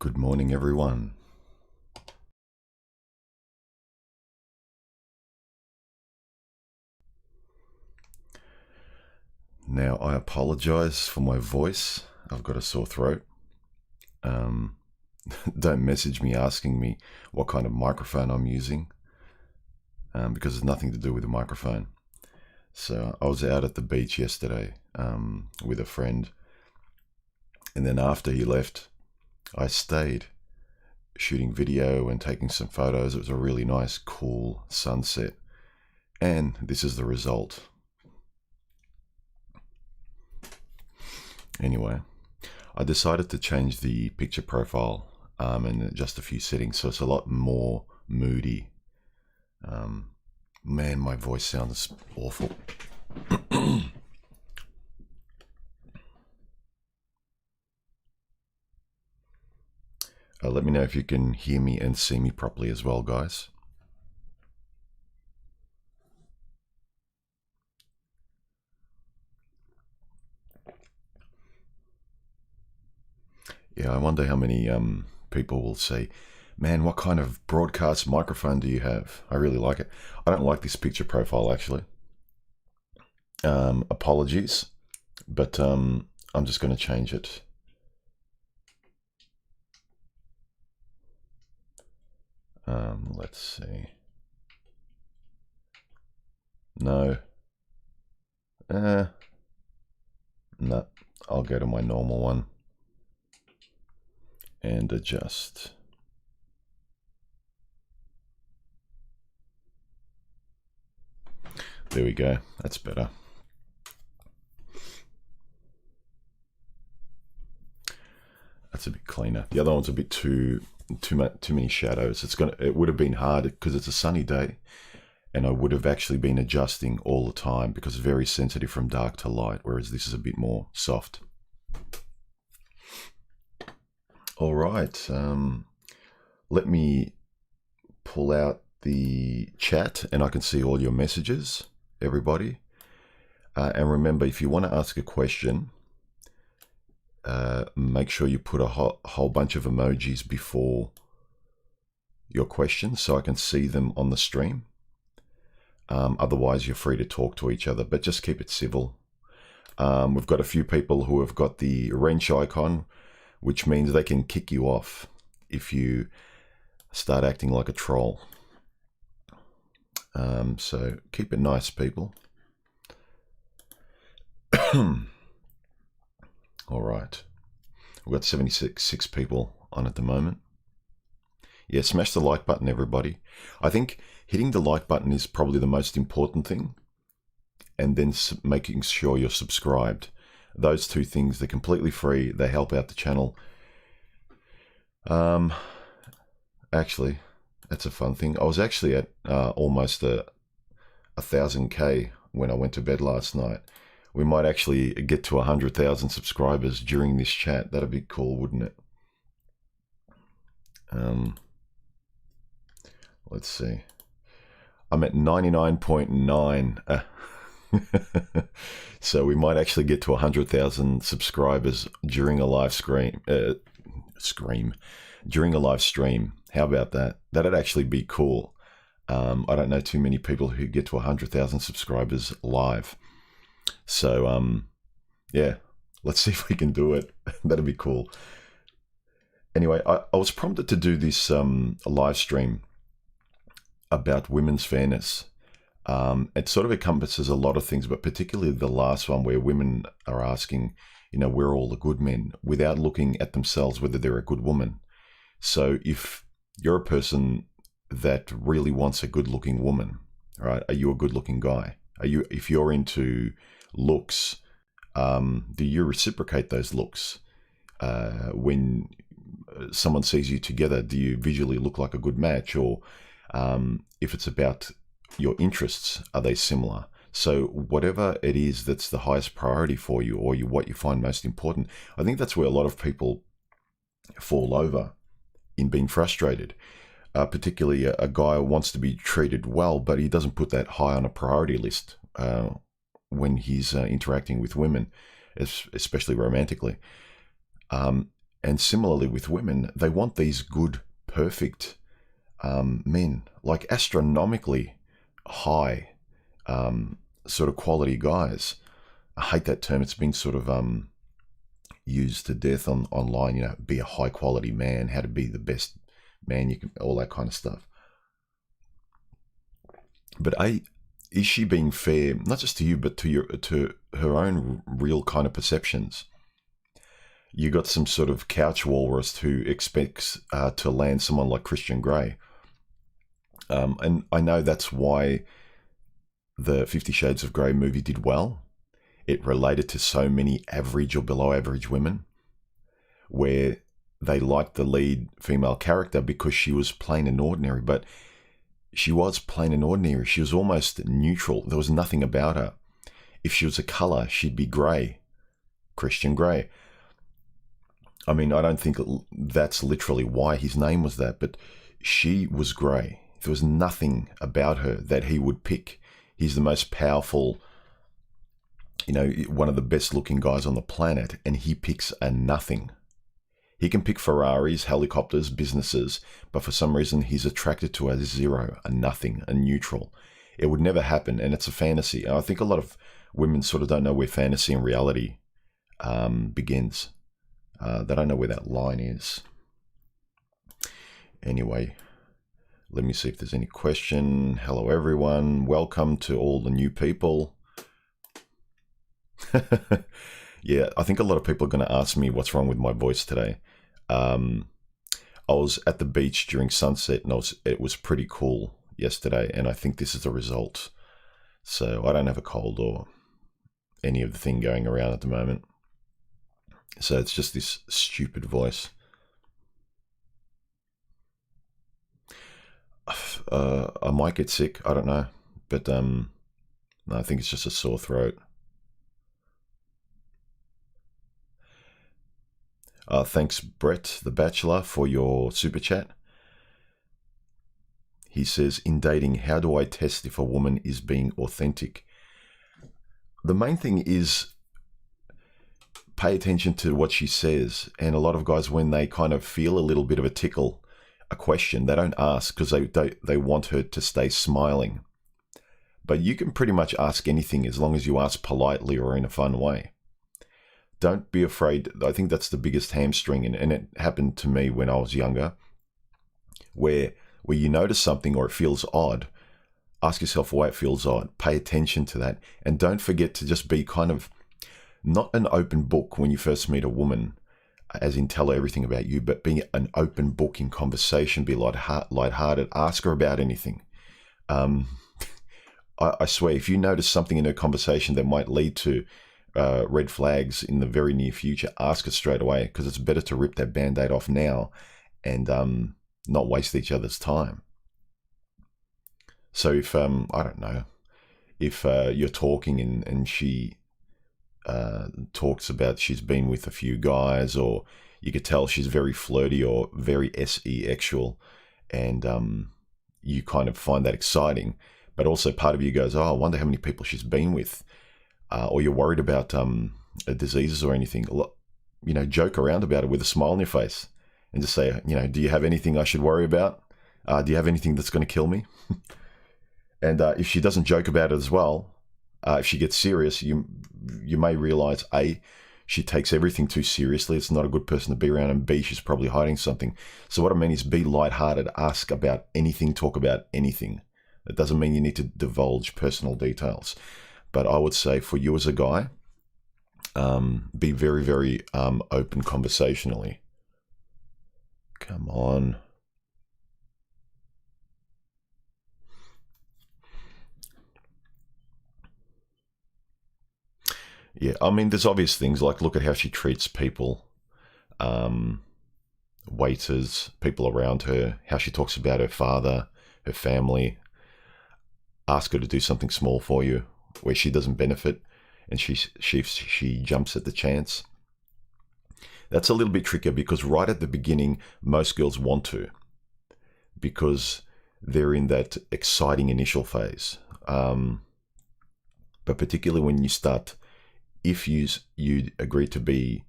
Good morning, everyone. Now, I apologize for my voice. I've got a sore throat. Don't message me asking me what kind of microphone I'm using, because it's nothing to do with the microphone. So I was out at the beach yesterday with a friend, and then after he left, I stayed shooting video and taking some photos. It was a really nice, cool sunset, and this is the result. Anyway, I decided to change the picture profile and adjust a few settings so it's a lot more moody. Man, my voice sounds awful. Let me know if you can hear me and see me properly as well, guys. Yeah, I wonder how many people will say, man, what kind of broadcast microphone do you have? I really like it. I don't like this picture profile, actually. Apologies, but I'm just going to change it. Let's see. No. No, I'll go to my normal one and adjust. There we go. That's better. That's a bit cleaner. The other one's a bit too many shadows. It would have been hard because it's a sunny day, and I would have actually been adjusting all the time because it's very sensitive from dark to light, whereas this is a bit more soft. All right, let me pull out the chat and I can see all your messages, everybody. And remember, if you want to ask a question, make sure you put a whole bunch of emojis before your questions so I can see them on the stream. Otherwise, you're free to talk to each other, but just keep it civil. We've got a few people who have got the wrench icon, which means they can kick you off if you start acting like a troll. So keep it nice, people. All right. We've got 76 people on at the moment. Yeah, smash the like button, everybody. I think hitting the like button is probably the most important thing. And then making sure you're subscribed. Those two things, they're completely free. They help out the channel. Actually, that's a fun thing. I was actually at almost 1,000K when I went to bed last night. We might actually get to 100,000 subscribers during this chat. That'd be cool, wouldn't it? Let's see. I'm at 99.9. So we might actually get to 100,000 subscribers during a live stream. During a live stream. How about that? That'd actually be cool. I don't know too many people who get to 100,000 subscribers live. So, yeah, let's see if we can do it. That'd be cool. Anyway, I was prompted to do this live stream about women's fairness. It sort of encompasses a lot of things, but particularly the last one where women are asking, we're all the good men without looking at themselves, whether they're a good woman. So if you're a person that really wants a good looking woman, right? Are you a good looking guy? If you're into looks, do you reciprocate those looks? When someone sees you together, do you visually look like a good match? Or if it's about your interests, are they similar? So whatever it is that's the highest priority for you, or what you find most important, I think that's where a lot of people fall over in being frustrated. Particularly a guy who wants to be treated well, but he doesn't put that high on a priority list when he's interacting with women, especially romantically. And similarly with women, they want these good, perfect men, like astronomically high sort of quality guys. I hate that term. It's been sort of used to death online, you know, be a high quality man, how to be the best man you can, all that kind of stuff. But is she being fair, not just to you, but to her own real kind of perceptions? You got some sort of couch walrus who expects to land someone like Christian Grey. And I know that's why the 50 Shades of Grey movie did well. It related to so many average or below average women, where they liked the lead female character because she was plain and ordinary. But she was plain and ordinary. She was almost neutral. There was nothing about her. If she was a colour, she'd be grey. Christian Grey. I mean, I don't think that's literally why his name was that, but she was grey. There was nothing about her that he would pick. He's the most powerful, you know, one of the best looking guys on the planet, and he picks a nothing. He can pick Ferraris, helicopters, businesses, but for some reason he's attracted to a zero, a nothing, a neutral. It would never happen, and it's a fantasy. I think a lot of women sort of don't know where fantasy and reality begins. They don't know where that line is. Anyway, let me see if there's any question. Hello, everyone. Welcome to all the new people. Yeah, I think a lot of people are going to ask me what's wrong with my voice today. I was at the beach during sunset, and it was pretty cool yesterday, and I think this is the result. So I don't have a cold or any of the thing going around at the moment. So it's just this stupid voice. I might get sick, I don't know, but no, I think it's just a sore throat. Thanks, Brett the Bachelor, for your super chat. He says, in dating, how do I test if a woman is being authentic? The main thing is pay attention to what she says. And a lot of guys, when they kind of feel a little bit of a tickle, a question, they don't ask because they want her to stay smiling. But you can pretty much ask anything as long as you ask politely or in a fun way. Don't be afraid. I think that's the biggest hamstring, and it happened to me when I was younger, where you notice something or it feels odd, ask yourself why it feels odd. Pay attention to that, and don't forget to just be kind of not an open book when you first meet a woman, as in tell her everything about you, but being an open book in conversation, be lighthearted, ask her about anything. I swear, if you notice something in her conversation that might lead to red flags in the very near future, ask her straight away, because it's better to rip that band-aid off now and not waste each other's time. So if, I don't know, if you're talking and she talks about she's been with a few guys, or you could tell she's very flirty or very sexual, and you kind of find that exciting, but also part of you goes, oh, I wonder how many people she's been with, or you're worried about diseases or anything, you know, joke around about it with a smile on your face and just say, you know, do you have anything I should worry about? Do you have anything that's going to kill me? And if she doesn't joke about it as well, if she gets serious, you may realize, A, she takes everything too seriously. It's not a good person to be around. And B, she's probably hiding something. So what I mean is be lighthearted, ask about anything, talk about anything. It doesn't mean you need to divulge personal details. But I would say for you as a guy, be very, very open conversationally. Come on. Yeah, I mean, there's obvious things like look at how she treats people, waiters, people around her, how she talks about her father, her family. Ask her to do something small for you where she doesn't benefit, and she jumps at the chance. That's a little bit trickier because right at the beginning, most girls want to, because they're in that exciting initial phase. But particularly when you start, if you agree to be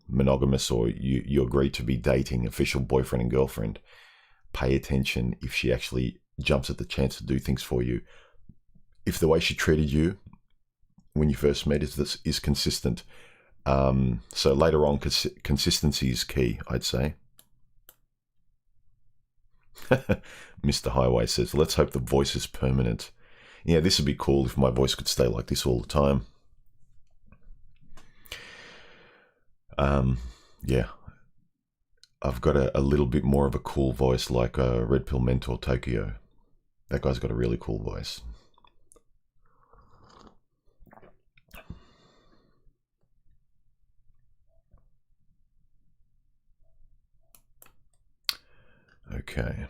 monogamous or you agree to be dating, official boyfriend and girlfriend, pay attention if she actually jumps at the chance to do things for you. If the way she treated you when you first met is consistent. So later on, consistency is key, I'd say. Mr. Highway says, let's hope the voice is permanent. Yeah, this would be cool if my voice could stay like this all the time. Yeah, I've got a little bit more of a cool voice like Red Pill Mentor Tokyo. That guy's got a really cool voice. Okay.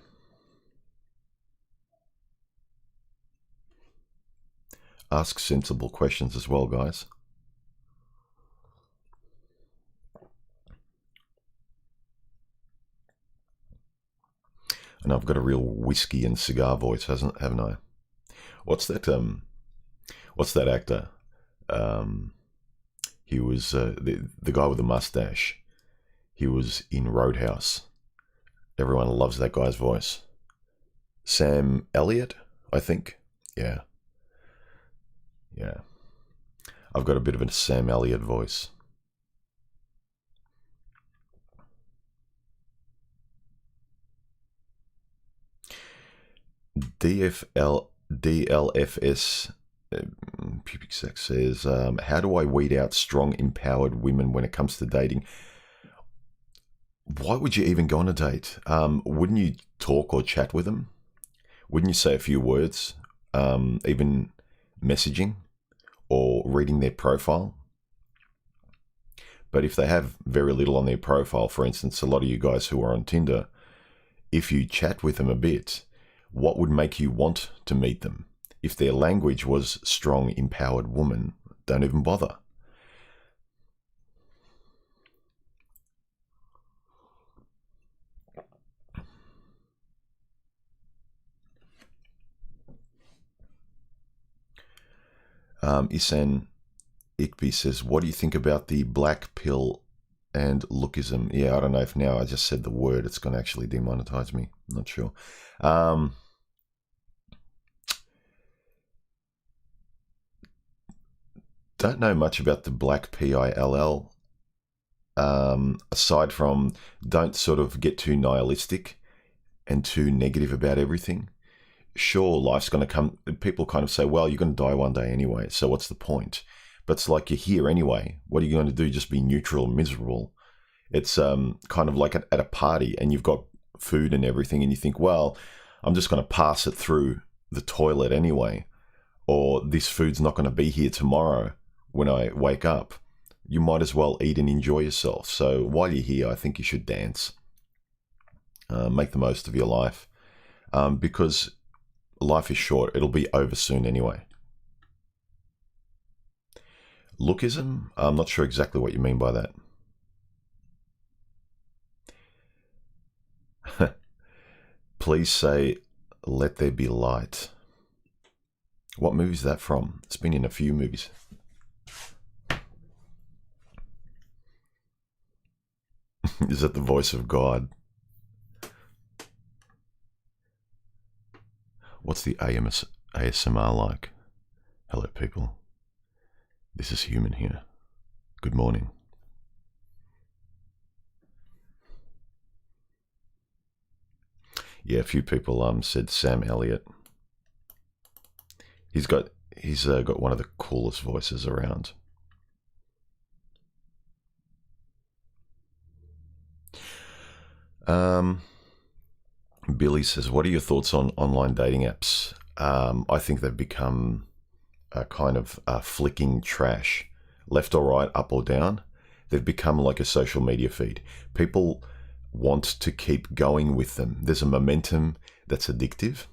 Ask sensible questions as well, guys. And I've got a real whiskey and cigar voice, haven't I? What's that actor? He was the guy with the mustache. He was in Roadhouse. Everyone loves that guy's voice. Sam Elliott, I think. Yeah. Yeah. I've got a bit of a Sam Elliott voice. DLFS Pubic Sex says, how do I weed out strong, empowered women when it comes to dating? Why would you even go on a date? Wouldn't you talk or chat with them? Wouldn't you say a few words, even messaging or reading their profile? But if they have very little on their profile, for instance, a lot of you guys who are on Tinder, if you chat with them a bit, what would make you want to meet them? If their language was strong, empowered woman, don't even bother. Isan Ikby says, what do you think about the black pill and lookism? Yeah, I don't know if now I just said the word, it's going to actually demonetize me. I'm not sure. Don't know much about the black PILL. Aside from don't sort of get too nihilistic and too negative about everything. Sure, life's going to come. People kind of say, well, you're going to die one day anyway, so what's the point? But it's like you're here anyway. What are you going to do? Just be neutral and miserable? It's kind of like at a party and you've got food and everything and you think, well, I'm just going to pass it through the toilet anyway, or this food's not going to be here tomorrow when I wake up. You might as well eat and enjoy yourself. So while you're here, I think you should dance. Make the most of your life, because life is short. It'll be over soon anyway. Lookism? I'm not sure exactly what you mean by that. Please say, let there be light. What movie is that from? It's been in a few movies. Is that the voice of God? What's the ASMR like? Hello, people. This is Human here. Good morning. Yeah, a few people said Sam Elliott. He's got one of the coolest voices around. Billy says, what are your thoughts on online dating apps? I think they've become a kind of flicking trash. Left or right, up or down. They've become like a social media feed. People want to keep going with them. There's a momentum that's addictive.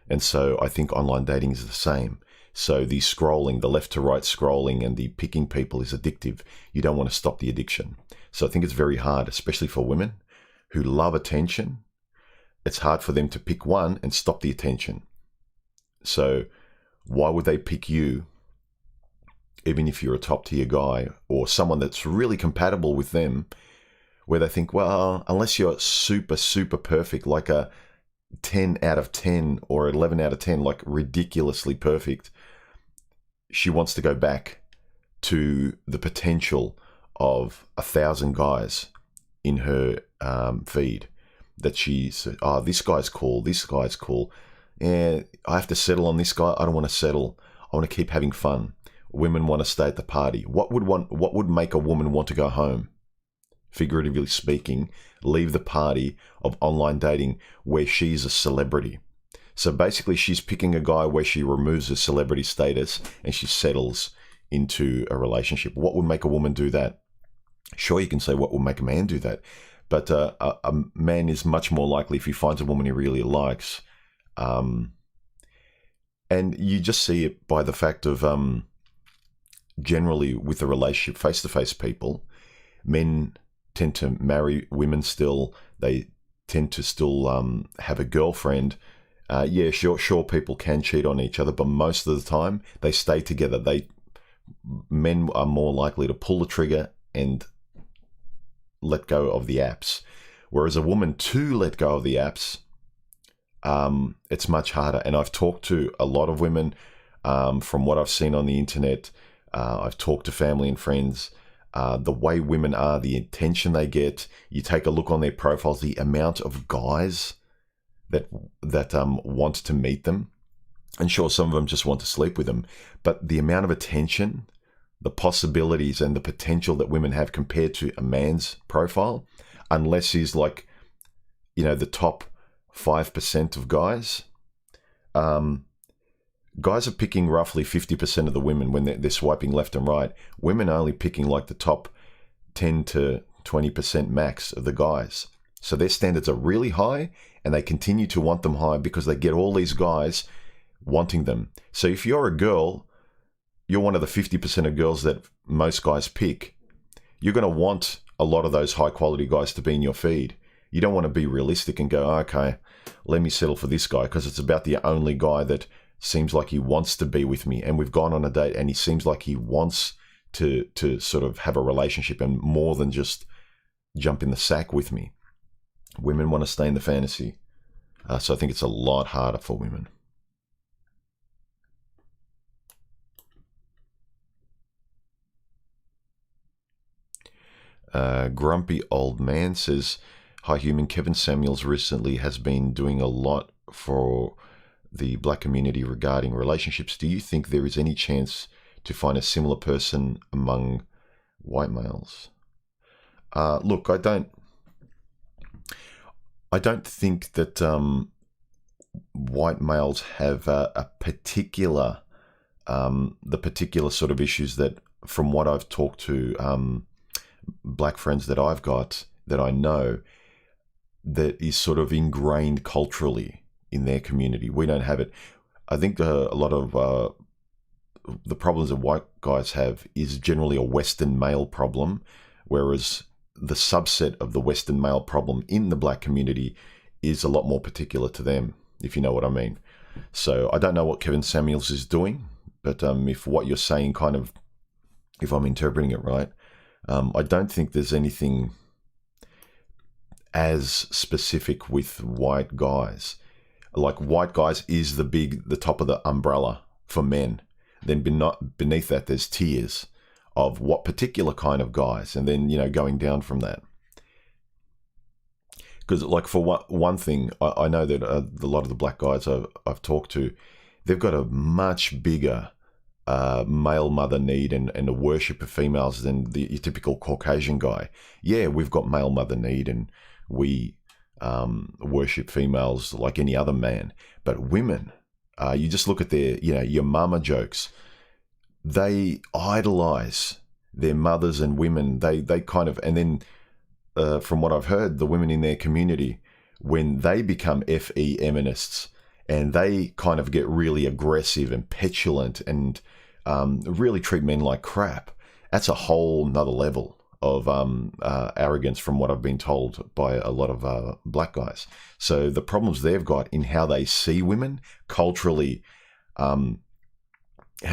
And so I think online dating is the same. So the scrolling, the left to right scrolling and the picking people is addictive. You don't want to stop the addiction. So I think it's very hard, especially for women who love attention. It's hard for them to pick one and stop the attention. So why would they pick you even if you're a top tier guy or someone that's really compatible with them, where they think, well, unless you're super, super perfect, like a 10 out of 10 or 11 out of 10, like ridiculously perfect, she wants to go back to the potential of 1,000 guys in her feed that she's, oh, this guy's cool, this guy's cool. Yeah, I have to settle on this guy. I don't want to settle. I want to keep having fun. Women want to stay at the party. What would make a woman want to go home? Figuratively speaking, leave the party of online dating where she's a celebrity. So basically she's picking a guy where she removes her celebrity status and she settles into a relationship. What would make a woman do that? Sure, you can say what would make a man do that, but a man is much more likely, if he finds a woman he really likes, and you just see it by the fact of generally with the relationship, face-to-face people, men tend to marry women still. They tend to still have a girlfriend. Yeah, sure, people can cheat on each other, but most of the time they stay together. Men are more likely to pull the trigger and let go of the apps, whereas a woman to let go of the apps, it's much harder. And I've talked to a lot of women from what I've seen on the internet. I've talked to family and friends. The way women are, the attention they get. You take a look on their profiles, the amount of guys that want to meet them. And sure, some of them just want to sleep with them. But the amount of attention, the possibilities and the potential that women have compared to a man's profile, unless he's like, the top 5% of guys, guys are picking roughly 50% of the women when they're swiping left and right. Women are only picking like the top 10 to 20% max of the guys. So their standards are really high and they continue to want them high because they get all these guys wanting them. So if you're a girl, you're one of the 50% of girls that most guys pick. You're going to want a lot of those high quality guys to be in your feed. You don't want to be realistic and go, okay, let me settle for this guy because it's about the only guy that seems like he wants to be with me, and we've gone on a date and he seems like he wants to sort of have a relationship and more than just jump in the sack with me. Women want to stay in the fantasy. So I think it's a lot harder for women. Grumpy Old Man says, hi human, Kevin Samuels recently has been doing a lot for the black community regarding relationships. Do you think there is any chance to find a similar person among white males? Look, I don't think that white males have a particular, the particular sort of issues that, from what I've talked to black friends that I've got, that I know, that is sort of ingrained culturally in their community. We don't have it. I think a lot of the problems that white guys have is generally a Western male problem, whereas the subset of the Western male problem in the black community is a lot more particular to them, if you know what I mean. So I don't know what Kevin Samuels is doing, but if what you're saying kind of, if I'm interpreting it right, I don't think there's anything as specific with white guys. Like, white guys is the top of the umbrella for men. Then beneath that, there's tiers of what particular kind of guys, and then, going down from that. Because, like, for one thing, I know that a lot of the black guys I've talked to, they've got a much bigger male mother need and a worship of females than your typical Caucasian guy. Yeah, we've got male mother need and we worship females like any other man. But women, you just look at their, your mama jokes. They idolize their mothers and women. They kind of, and then from what I've heard, the women in their community, when they become feminists and they kind of get really aggressive and petulant and really treat men like crap, that's a whole nother level of arrogance, from what I've been told by a lot of black guys. So the problems they've got in how they see women culturally, how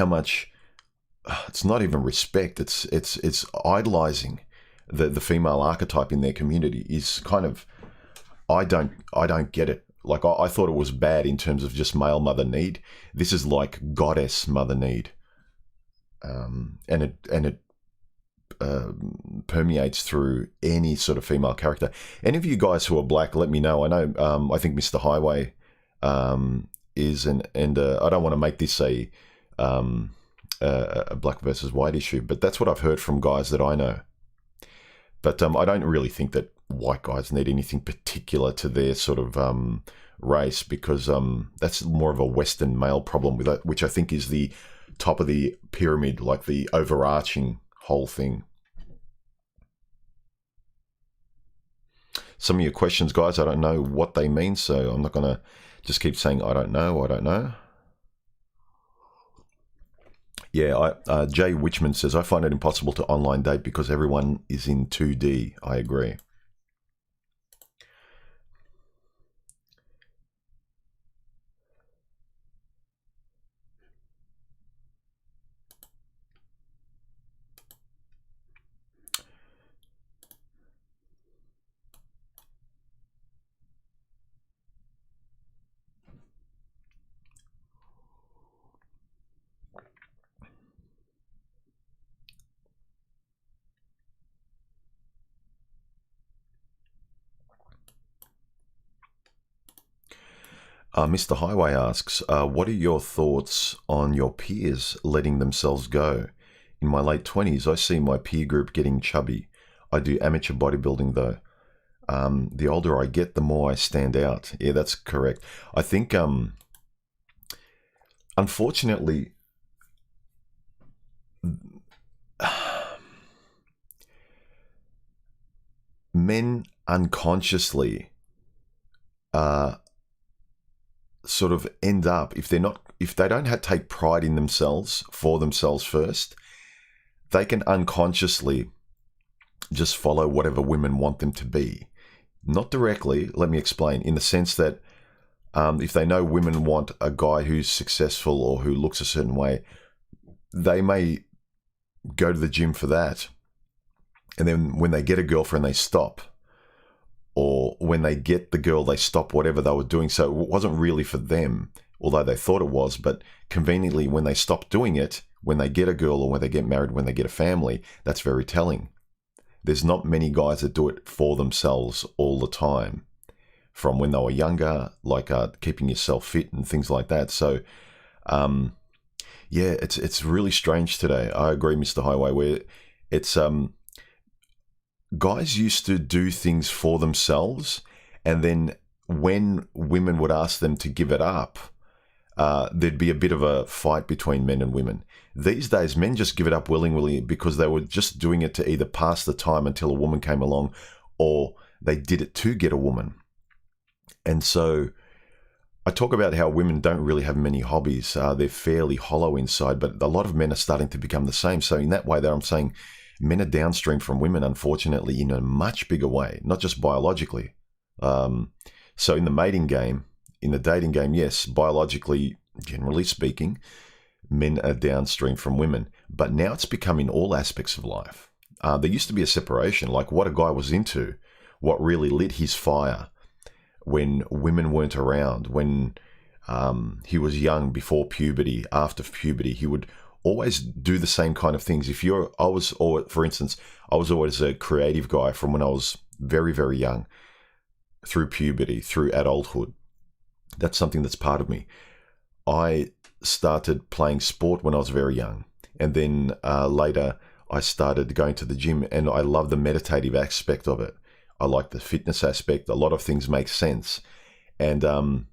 much it's not even respect. It's idolizing the female archetype in their community is kind of, I don't get it. Like I thought it was bad in terms of just male mother need. This is like goddess mother need, and it permeates through any sort of female character. Any of you guys who are black, let me know. I know. I think Mr. Highway is, and I don't want to make this a black versus white issue, but that's what I've heard from guys that I know. But I don't really think that white guys need anything particular to their sort of race, because that's more of a Western male problem with it, which I think is the top of the pyramid, like the overarching whole thing. Some of your questions, guys, I don't know what they mean, so I'm not going to just keep saying I don't know, I don't know. Yeah, Jay Witchman says, I find it impossible to online date because everyone is in 2D. I agree. Mr. Highway asks, what are your thoughts on your peers letting themselves go? In my late 20s, I see my peer group getting chubby. I do amateur bodybuilding though. The older I get, the more I stand out. Yeah, that's correct. I think, unfortunately, men unconsciously sort of end up, if they don't take pride in themselves for themselves first, they can unconsciously just follow whatever women want them to be. Not directly, let me explain, in the sense that if they know women want a guy who's successful or who looks a certain way, they may go to the gym for that. And then when they get a girlfriend, they stop. Or when they get the girl, they stop whatever they were doing. So it wasn't really for them, although they thought it was. But conveniently, when they stop doing it, when they get a girl or when they get married, when they get a family, that's very telling. There's not many guys that do it for themselves all the time, from when they were younger, like keeping yourself fit and things like that. So, yeah, it's really strange today. I agree, Mr. Highway, where it's guys used to do things for themselves, and then when women would ask them to give it up, there'd be a bit of a fight between men and women. These days, men just give it up willingly because they were just doing it to either pass the time until a woman came along, or they did it to get a woman. And so I talk about how women don't really have many hobbies. They're fairly hollow inside, but a lot of men are starting to become the same. So in that way that I'm saying, men are downstream from women, unfortunately, in a much bigger way, not just biologically. So in the mating game, in the dating game, yes, biologically, generally speaking, men are downstream from women. But now it's become in all aspects of life. There used to be a separation, like what a guy was into, what really lit his fire when women weren't around, when he was young, before puberty, after puberty. He would always do the same kind of things. For instance, I was always a creative guy from when I was very, very young, through puberty, through adulthood. That's something that's part of me. I started playing sport when I was very young. And then later I started going to the gym, and I love the meditative aspect of it. I like the fitness aspect. A lot of things make sense. And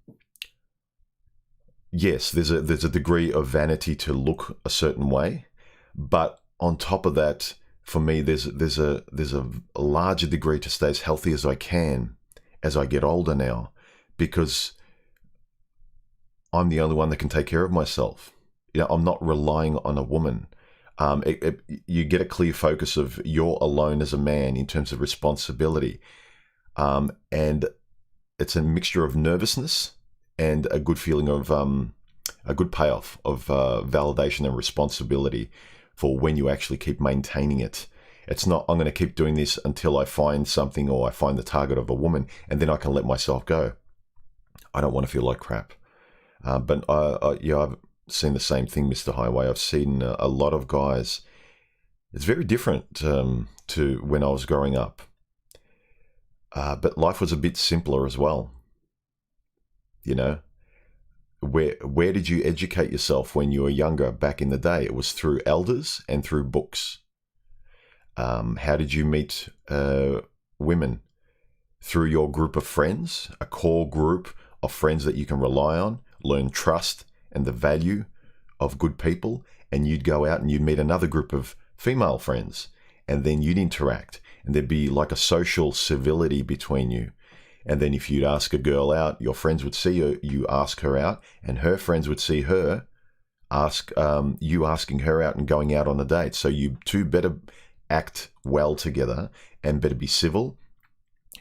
yes, there's a degree of vanity to look a certain way, but on top of that, for me, there's a larger degree to stay as healthy as I can as I get older now, because I'm the only one that can take care of myself. You know, I'm not relying on a woman. You get a clear focus of you're alone as a man in terms of responsibility, and it's a mixture of nervousness and a good feeling of a good payoff of validation and responsibility for when you actually keep maintaining it. It's not, I'm going to keep doing this until I find something or I find the target of a woman and then I can let myself go. I don't want to feel like crap. But I've seen the same thing, Mr. Highway. I've seen a lot of guys. It's very different to when I was growing up. But life was a bit simpler as well. You know, where did you educate yourself when you were younger back in the day? It was through elders and through books. How did you meet women? Through your group of friends, a core group of friends that you can rely on, learn trust and the value of good people, and you'd go out and you'd meet another group of female friends, and then you'd interact, and there'd be like a social civility between you. And then if you'd ask a girl out, your friends would see you ask her out, and her friends would see her ask you asking her out and going out on a date. So you two better act well together and better be civil.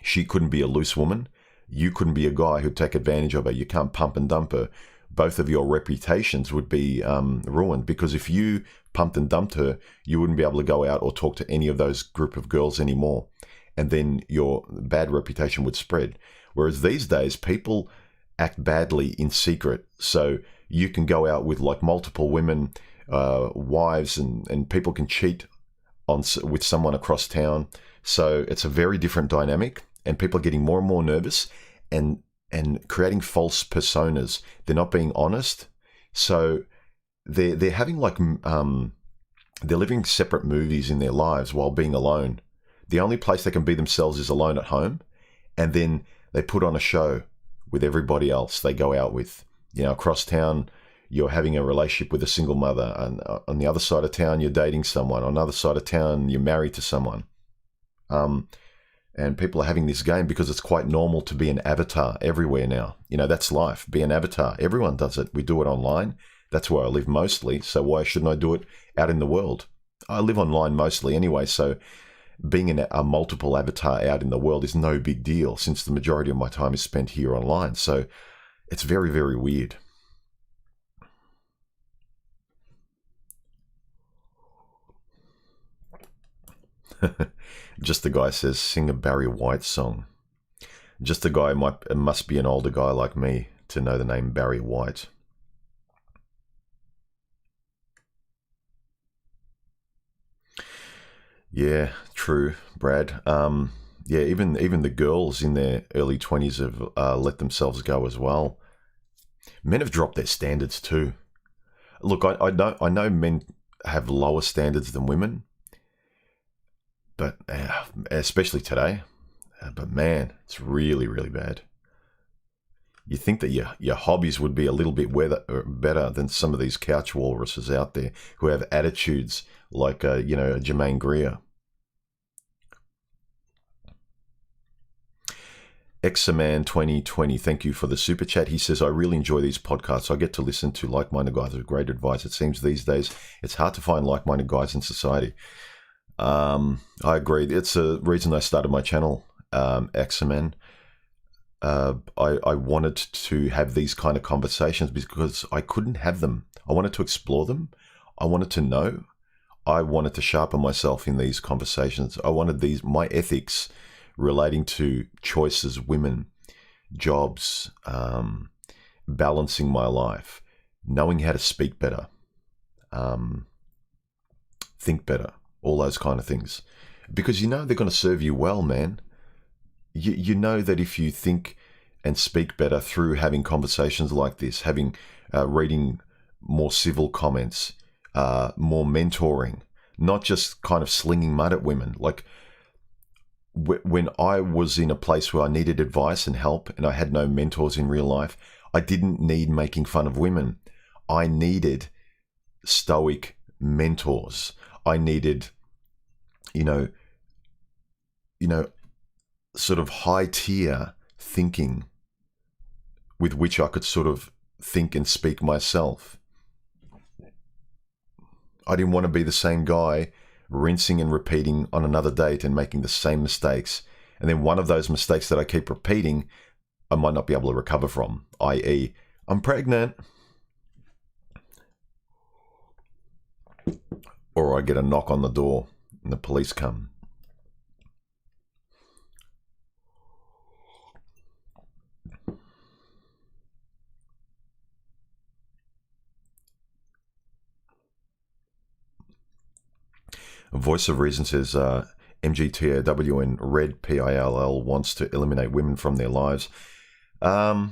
She couldn't be a loose woman. You couldn't be a guy who'd take advantage of her. You can't pump and dump her. Both of your reputations would be ruined, because if you pumped and dumped her, you wouldn't be able to go out or talk to any of those group of girls anymore. And then your bad reputation would spread. Whereas these days, people act badly in secret. So you can go out with like multiple women, wives, and people can cheat with someone across town. So it's a very different dynamic, and people are getting more and more nervous and creating false personas. They're not being honest. So they're having like they're living separate movies in their lives while being alone. The only place they can be themselves is alone at home, and then they put on a show with everybody else they go out with. You know, across town, you're having a relationship with a single mother, and on the other side of town, you're dating someone. On the other side of town, you're married to someone. And people are having this game because it's quite normal to be an avatar everywhere now. You know, that's life. Be an avatar. Everyone does it. We do it online. That's where I live mostly. So why shouldn't I do it out in the world? I live online mostly anyway, so being a multiple avatar out in the world is no big deal, since the majority of my time is spent here online. So it's very, very weird. Just the guy says, sing a Barry White song. Just a guy must be an older guy like me to know the name Barry White. Yeah, true, Brad. Yeah, even the girls in their early 20s have let themselves go as well. Men have dropped their standards too. Look, I know men have lower standards than women, but especially today. But man, it's really, really bad. You think that your hobbies would be a little bit better than some of these couch walruses out there who have attitudes like Jermaine Greer. Examan 2020, thank you for the super chat. He says, I really enjoy these podcasts. I get to listen to like-minded guys with great advice. It seems these days it's hard to find like-minded guys in society. I agree. It's a reason I started my channel, Examan. I wanted to have these kind of conversations because I couldn't have them. I wanted to explore them. I wanted to know. I wanted to sharpen myself in these conversations. I wanted my ethics relating to choices, women, jobs, balancing my life, knowing how to speak better, think better, all those kind of things. Because you know they're going to serve you well, man. You know that if you think and speak better through having conversations like this, having reading more civil comments, more mentoring, not just kind of slinging mud at women. Like when I was in a place where I needed advice and help and I had no mentors in real life, I didn't need making fun of women. I needed stoic mentors. I needed, sort of high tier thinking with which I could sort of think and speak myself. I didn't want to be the same guy rinsing and repeating on another date and making the same mistakes. And then one of those mistakes that I keep repeating, I might not be able to recover from, i.e., I'm pregnant. or I get a knock on the door and the police come. Voice of Reason says, MGTOW and Red PILL wants to eliminate women from their lives. It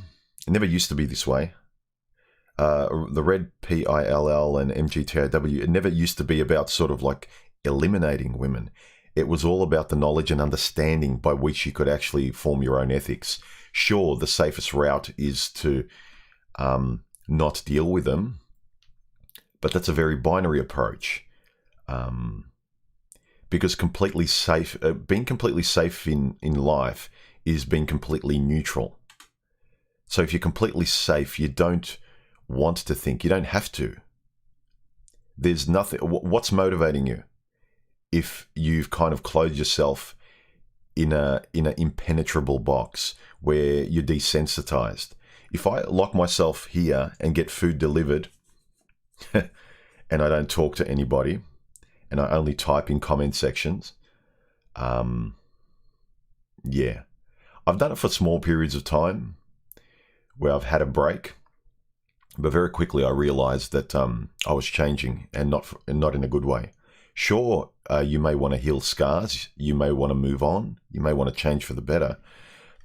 never used to be this way. The Red PILL and MGTOW, it never used to be about sort of like eliminating women. It was all about the knowledge and understanding by which you could actually form your own ethics. Sure, the safest route is to not deal with them, but that's a very binary approach. Because being completely safe in life is being completely neutral. So if you're completely safe, you don't want to think. You don't have to. There's nothing. What's motivating you? If you've kind of clothed yourself in an impenetrable box where you're desensitized. If I lock myself here and get food delivered, and I don't talk to anybody, and I only type in comment sections, yeah, I've done it for small periods of time where I've had a break, but very quickly I realized that I was changing, and not in a good way. Sure, you may want to heal scars, you may want to move on, you may want to change for the better,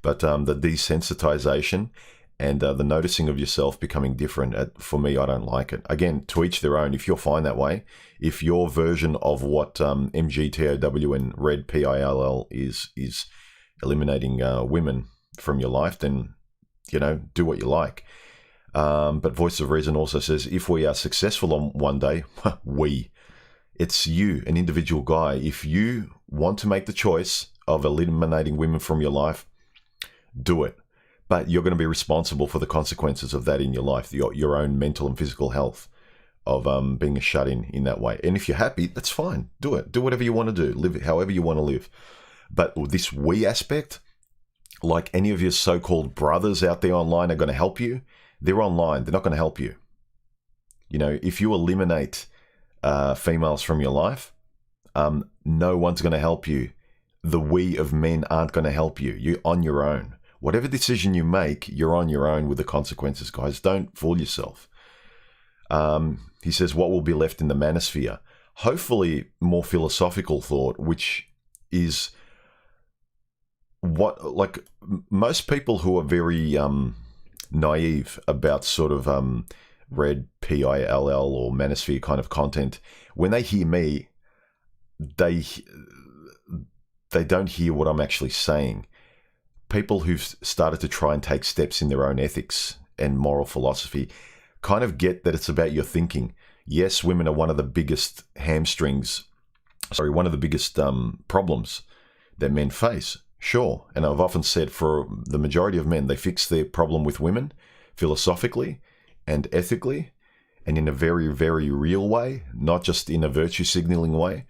but the desensitization and the noticing of yourself becoming different, for me, I don't like it. Again, to each their own. If you're fine that way, if your version of what MGTOW and Red PILL is eliminating women from your life, then, do what you like. But Voice of Reason also says, if we are successful on one day, it's you, an individual guy. If you want to make the choice of eliminating women from your life, do it. But you're going to be responsible for the consequences of that in your life, your own mental and physical health of being a shut-in in that way. And if you're happy, that's fine. Do it. Do whatever you want to do. Live however you want to live. But this we aspect, like any of your so-called brothers out there online are going to help you, they're online. They're not going to help you. If you eliminate females from your life, no one's going to help you. The we of men aren't going to help you. You're on your own. Whatever decision you make, you're on your own with the consequences, guys. Don't fool yourself. He says, what will be left in the manosphere? Hopefully more philosophical thought, which is what, like, most people who are very naive about sort of Red PILL or manosphere kind of content, when they hear me, they don't hear what I'm actually saying. People who've started to try and take steps in their own ethics and moral philosophy kind of get that it's about your thinking. Yes, women are one of the biggest one of the biggest problems that men face. Sure. And I've often said, for the majority of men, they fix their problem with women philosophically and ethically and in a very, very real way, not just in a virtue signaling way.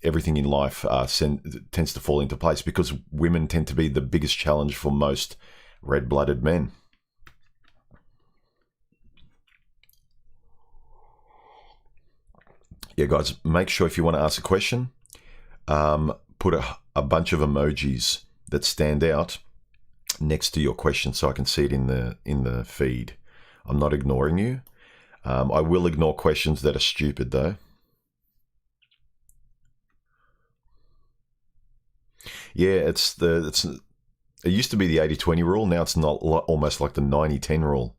Everything in life tends to fall into place because women tend to be the biggest challenge for most red-blooded men. Yeah, guys, make sure if you want to ask a question, put a bunch of emojis that stand out next to your question so I can see it in the feed. I'm not ignoring you. I will ignore questions that are stupid, though. Yeah, it used to be the 80-20 rule. Now it's not almost like the 90-10 rule.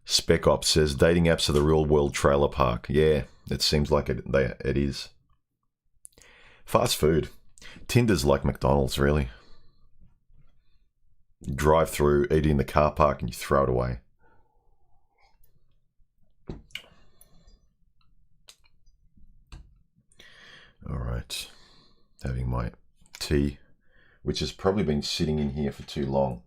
Spec Ops says dating apps are the real world trailer park. Yeah, it seems like it is. Fast food. Tinder's like McDonald's, really. You drive through, eat in the car park, and you throw it away. All right. Having my tea, which has probably been sitting in here for too long.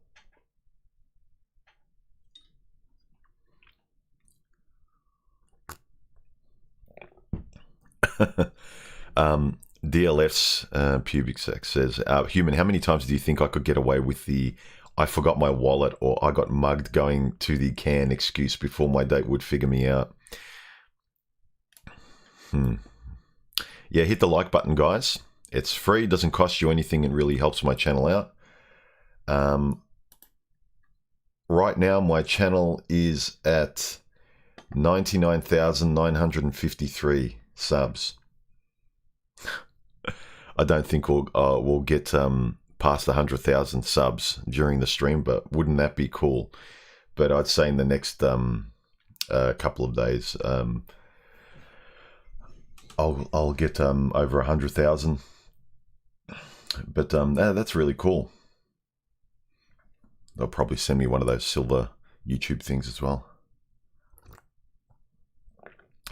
DLF's pubic sex says, Human, how many times do you think I could get away with the I forgot my wallet or I got mugged going to the can excuse before my date would figure me out? Yeah, hit the like button, guys. It's free, doesn't cost you anything, and really helps my channel out. Right now, my channel is at 99,953 subs. I don't think we'll get past 100,000 subs during the stream, but wouldn't that be cool? But I'd say in the next couple of days, I'll get over 100,000. But that's really cool. They'll probably send me one of those silver YouTube things as well.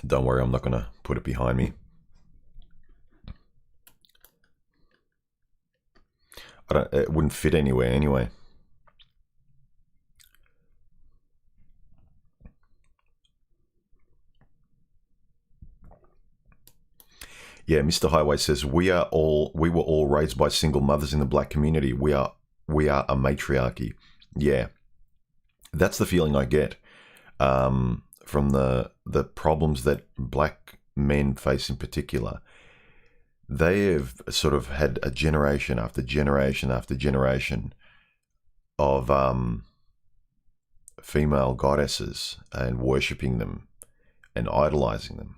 Don't worry, I'm not going to put it behind me. It wouldn't fit anywhere anyway. Yeah, Mr. Highway says, we were all raised by single mothers in the black community. We are a matriarchy. Yeah, that's the feeling I get from the problems that black men face in particular. They have sort of had a generation after generation after generation of female goddesses and worshipping them and idolizing them.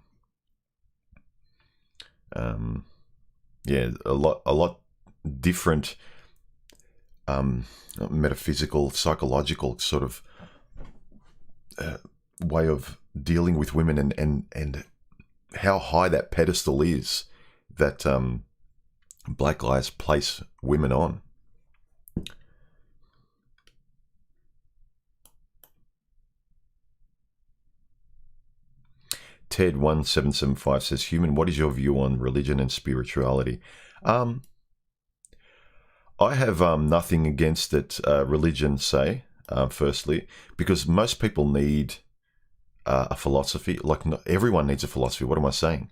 Yeah, a lot different metaphysical, psychological sort of way of dealing with women and how high that pedestal is that black guys place women on. Ted1775 says, Human, what is your view on religion and spirituality? I have nothing against it, religion, firstly, because most people need a philosophy. Like, not everyone needs a philosophy. What am I saying?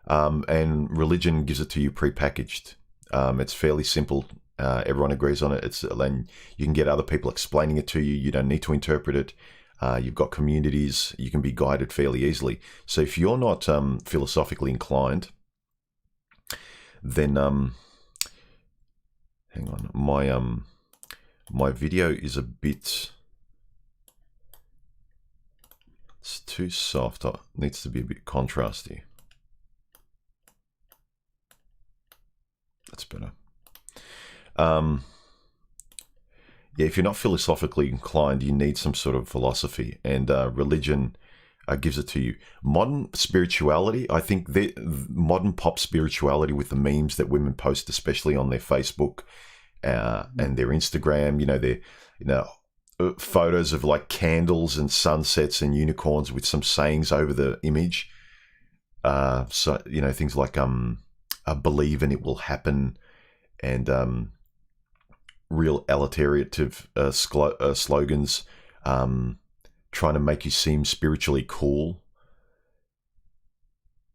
And religion gives it to you prepackaged. It's fairly simple. Everyone agrees on it. And you can get other people explaining it to you. You don't need to interpret it. You've got communities. You can be guided fairly easily. So if you're not philosophically inclined, then hang on. My video is a bit. It's too soft. It needs to be a bit contrasty. That's better. Yeah, if you're not philosophically inclined, you need some sort of philosophy, and religion gives it to you. Modern spirituality, I think modern pop spirituality with the memes that women post, especially on their Facebook and their Instagram, photos of like candles and sunsets and unicorns with some sayings over the image. So, things like I believe and it will happen, and real alliterative slogans, trying to make you seem spiritually cool.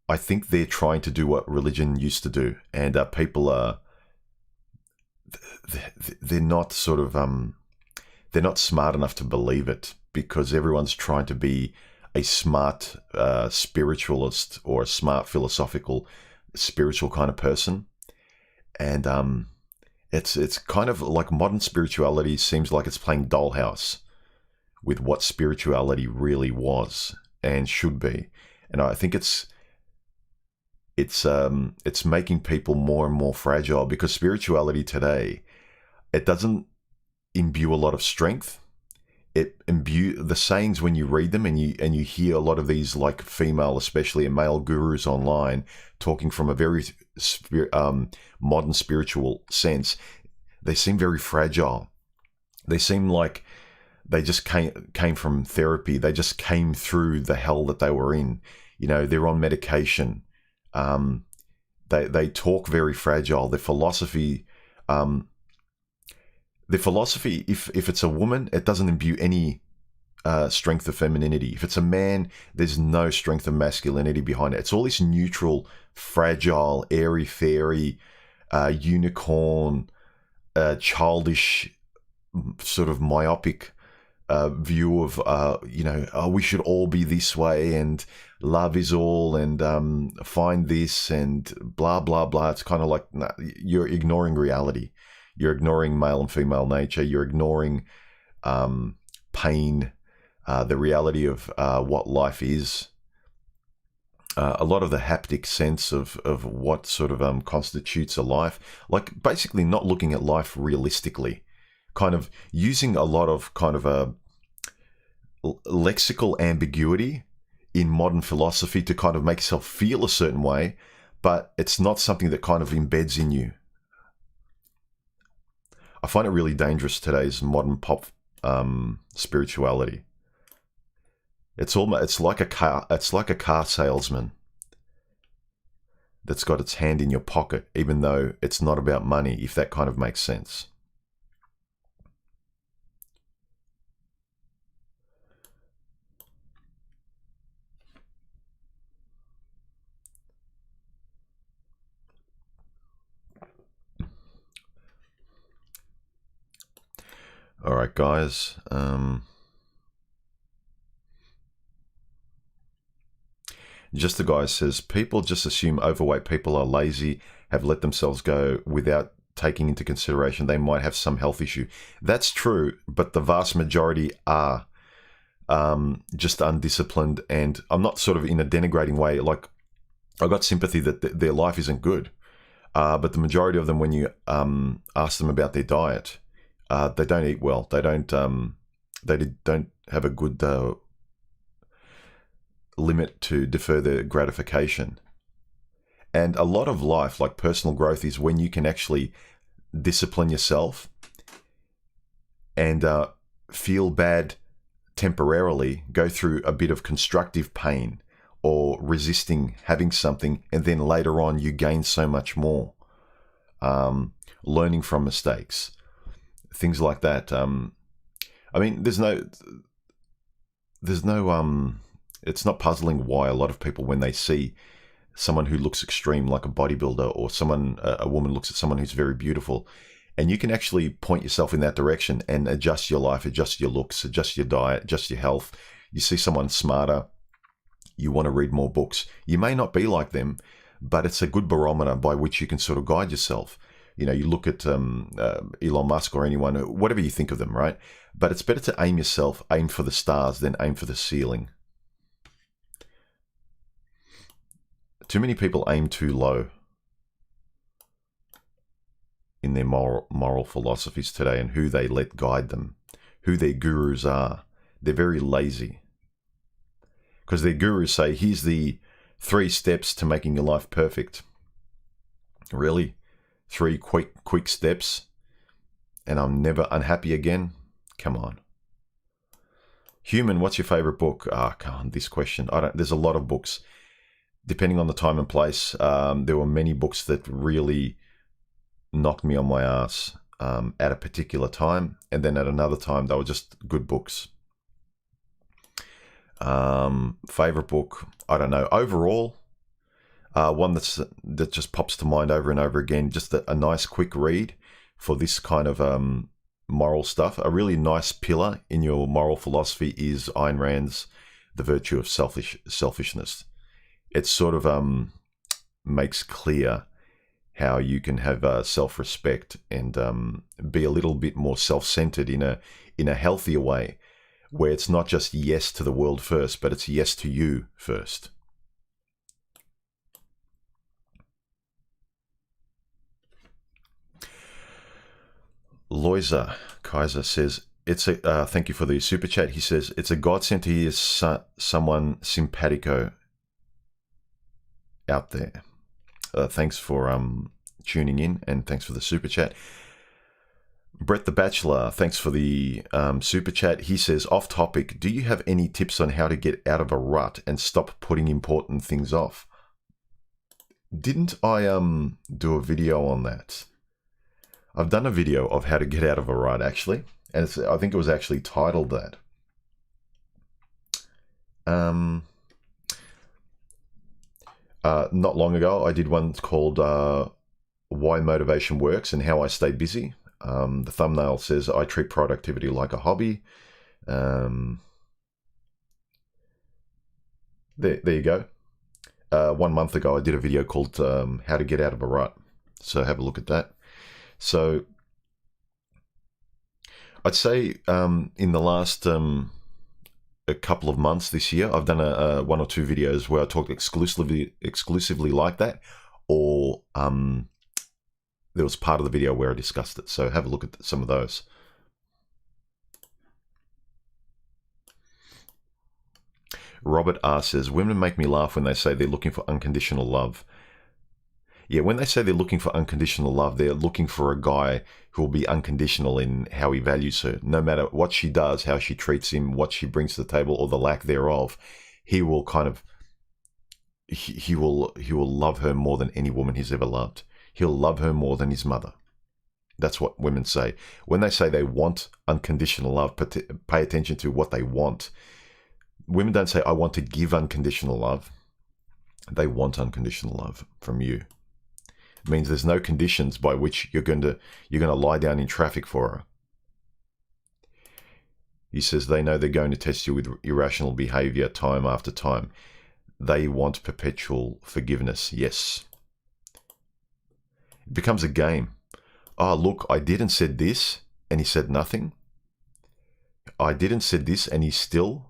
I think they're trying to do what religion used to do, and people are they're not sort of they're not smart enough to believe it, because everyone's trying to be a smart spiritualist or a smart philosophical spiritual kind of person, and it's kind of like modern spirituality seems like it's playing dollhouse with what spirituality really was and should be. And I think it's making people more and more fragile, because spirituality today, it doesn't imbue a lot of strength. It imbue the sayings when you read them, and you hear a lot of these, like female, especially, and male gurus online talking from a very modern spiritual sense. They seem very fragile. They seem like they just came from therapy. They just came through the hell that they were in. They're on medication. They talk very fragile. Their philosophy, if it's a woman, it doesn't imbue any strength of femininity. If it's a man, there's no strength of masculinity behind it. It's all this neutral, fragile, airy-fairy, unicorn, childish, sort of myopic view of, we should all be this way, and love is all, and find this, and blah, blah, blah. It's kind of like, you're ignoring reality. You're ignoring male and female nature. You're ignoring pain, the reality of what life is. A lot of the haptic sense of what sort of constitutes a life. Like, basically not looking at life realistically. Kind of using a lot of kind of a lexical ambiguity in modern philosophy to kind of make yourself feel a certain way, but it's not something that kind of embeds in you. I find it really dangerous, today's modern pop spirituality. It's like a car salesman that's got its hand in your pocket, even though it's not about money, if that kind of makes sense. All right, guys. Just the guy says, people just assume overweight people are lazy, have let themselves go without taking into consideration they might have some health issue. That's true, but the vast majority are just undisciplined, and I'm not sort of in a denigrating way. Like, I got sympathy that their life isn't good, but the majority of them, when you ask them about their diet, they don't eat well. They don't have a good limit to defer their gratification. And a lot of life, like personal growth, is when you can actually discipline yourself and feel bad temporarily, go through a bit of constructive pain or resisting having something, and then later on you gain so much more. Learning from mistakes, things like that. I mean, there's no it's not puzzling why a lot of people, when they see someone who looks extreme, like a bodybuilder, or a woman looks at someone who's very beautiful, and you can actually point yourself in that direction and adjust your life, adjust your looks, adjust your diet, adjust your health. You see someone smarter, you want to read more books. You may not be like them, but it's a good barometer by which you can sort of guide yourself. You know, you look at Elon Musk or anyone, whatever you think of them, right? But it's better to aim for the stars than aim for the ceiling. Too many people aim too low in their moral philosophies today, and who they let guide them, who their gurus are. They're very lazy, because their gurus say, here's the 3 steps to making your life perfect. Really? 3 quick steps, and I'm never unhappy again? Come on. Human, what's your favorite book? Come on, this question. There's a lot of books. Depending on the time and place, there were many books that really knocked me on my ass at a particular time, and then at another time they were just good books. Favorite book? I don't know. Overall, one that just pops to mind over and over again, just a nice quick read for this kind of moral stuff. A really nice pillar in your moral philosophy is Ayn Rand's The Virtue of Selfishness. It sort of makes clear how you can have self-respect and be a little bit more self-centered in a healthier way, where it's not just yes to the world first, but it's yes to you first. Loisa Kaiser says, thank you for the super chat. He says, it's a godsend to hear someone simpatico out there. Thanks for tuning in, and thanks for the super chat. Brett the Bachelor, thanks for the super chat. He says, off topic, do you have any tips on how to get out of a rut and stop putting important things off? Didn't I do a video on that? I've done a video of how to get out of a rut, actually, and I think it was actually titled that. Not long ago, I did one called Why Motivation Works and How I Stay Busy. The thumbnail says, I treat productivity like a hobby. There you go. 1 month ago, I did a video called How to Get Out of a Rut. So have a look at that. So I'd say in the last a couple of months this year, I've done one or two videos where I talked exclusively like that, or there was part of the video where I discussed it. So have a look at some of those. Robert R. says, women make me laugh when they say they're looking for unconditional love. Yeah, when they say they're looking for unconditional love, they're looking for a guy who will be unconditional in how he values her. No matter what she does, how she treats him, what she brings to the table, or the lack thereof, he will kind of, he will love her more than any woman he's ever loved. He'll love her more than his mother. That's what women say. When they say they want unconditional love, pay attention to what they want. Women don't say, I want to give unconditional love. They want unconditional love from you. It means there's no conditions by which you're going to lie down in traffic for her. He says they know they're going to test you with irrational behavior time after time. They want perpetual forgiveness. Yes. It becomes a game. Oh, look, I did and said this, and he said nothing. I did and said this, and he still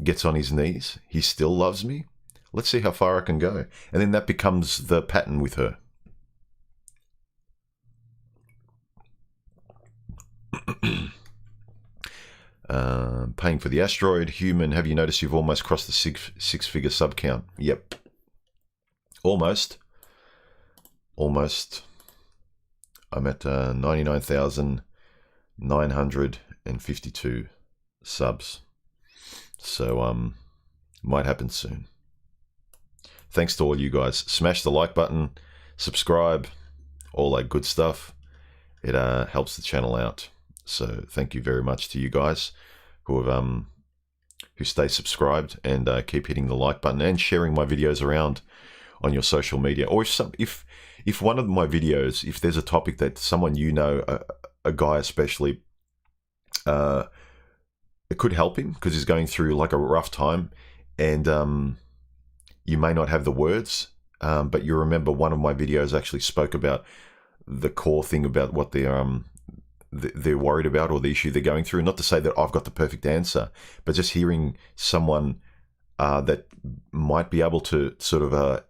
gets on his knees. He still loves me. Let's see how far I can go. And then that becomes the pattern with her. Paying for the asteroid. Human, have you noticed you've almost crossed the six-figure sub count? Yep. Almost. Almost. I'm at 99,952 subs. So, might happen soon. Thanks to all you guys. Smash the like button, subscribe, all that good stuff. It helps the channel out. So thank you very much to you guys who have who stay subscribed and keep hitting the like button and sharing my videos around on your social media. Or if one of my videos, if there's a topic that someone you know, a guy especially, it could help him because he's going through like a rough time, and you may not have the words, but you remember one of my videos actually spoke about the core thing about what they're worried about or the issue they're going through. Not to say that I've got the perfect answer, but just hearing someone that might be able to sort of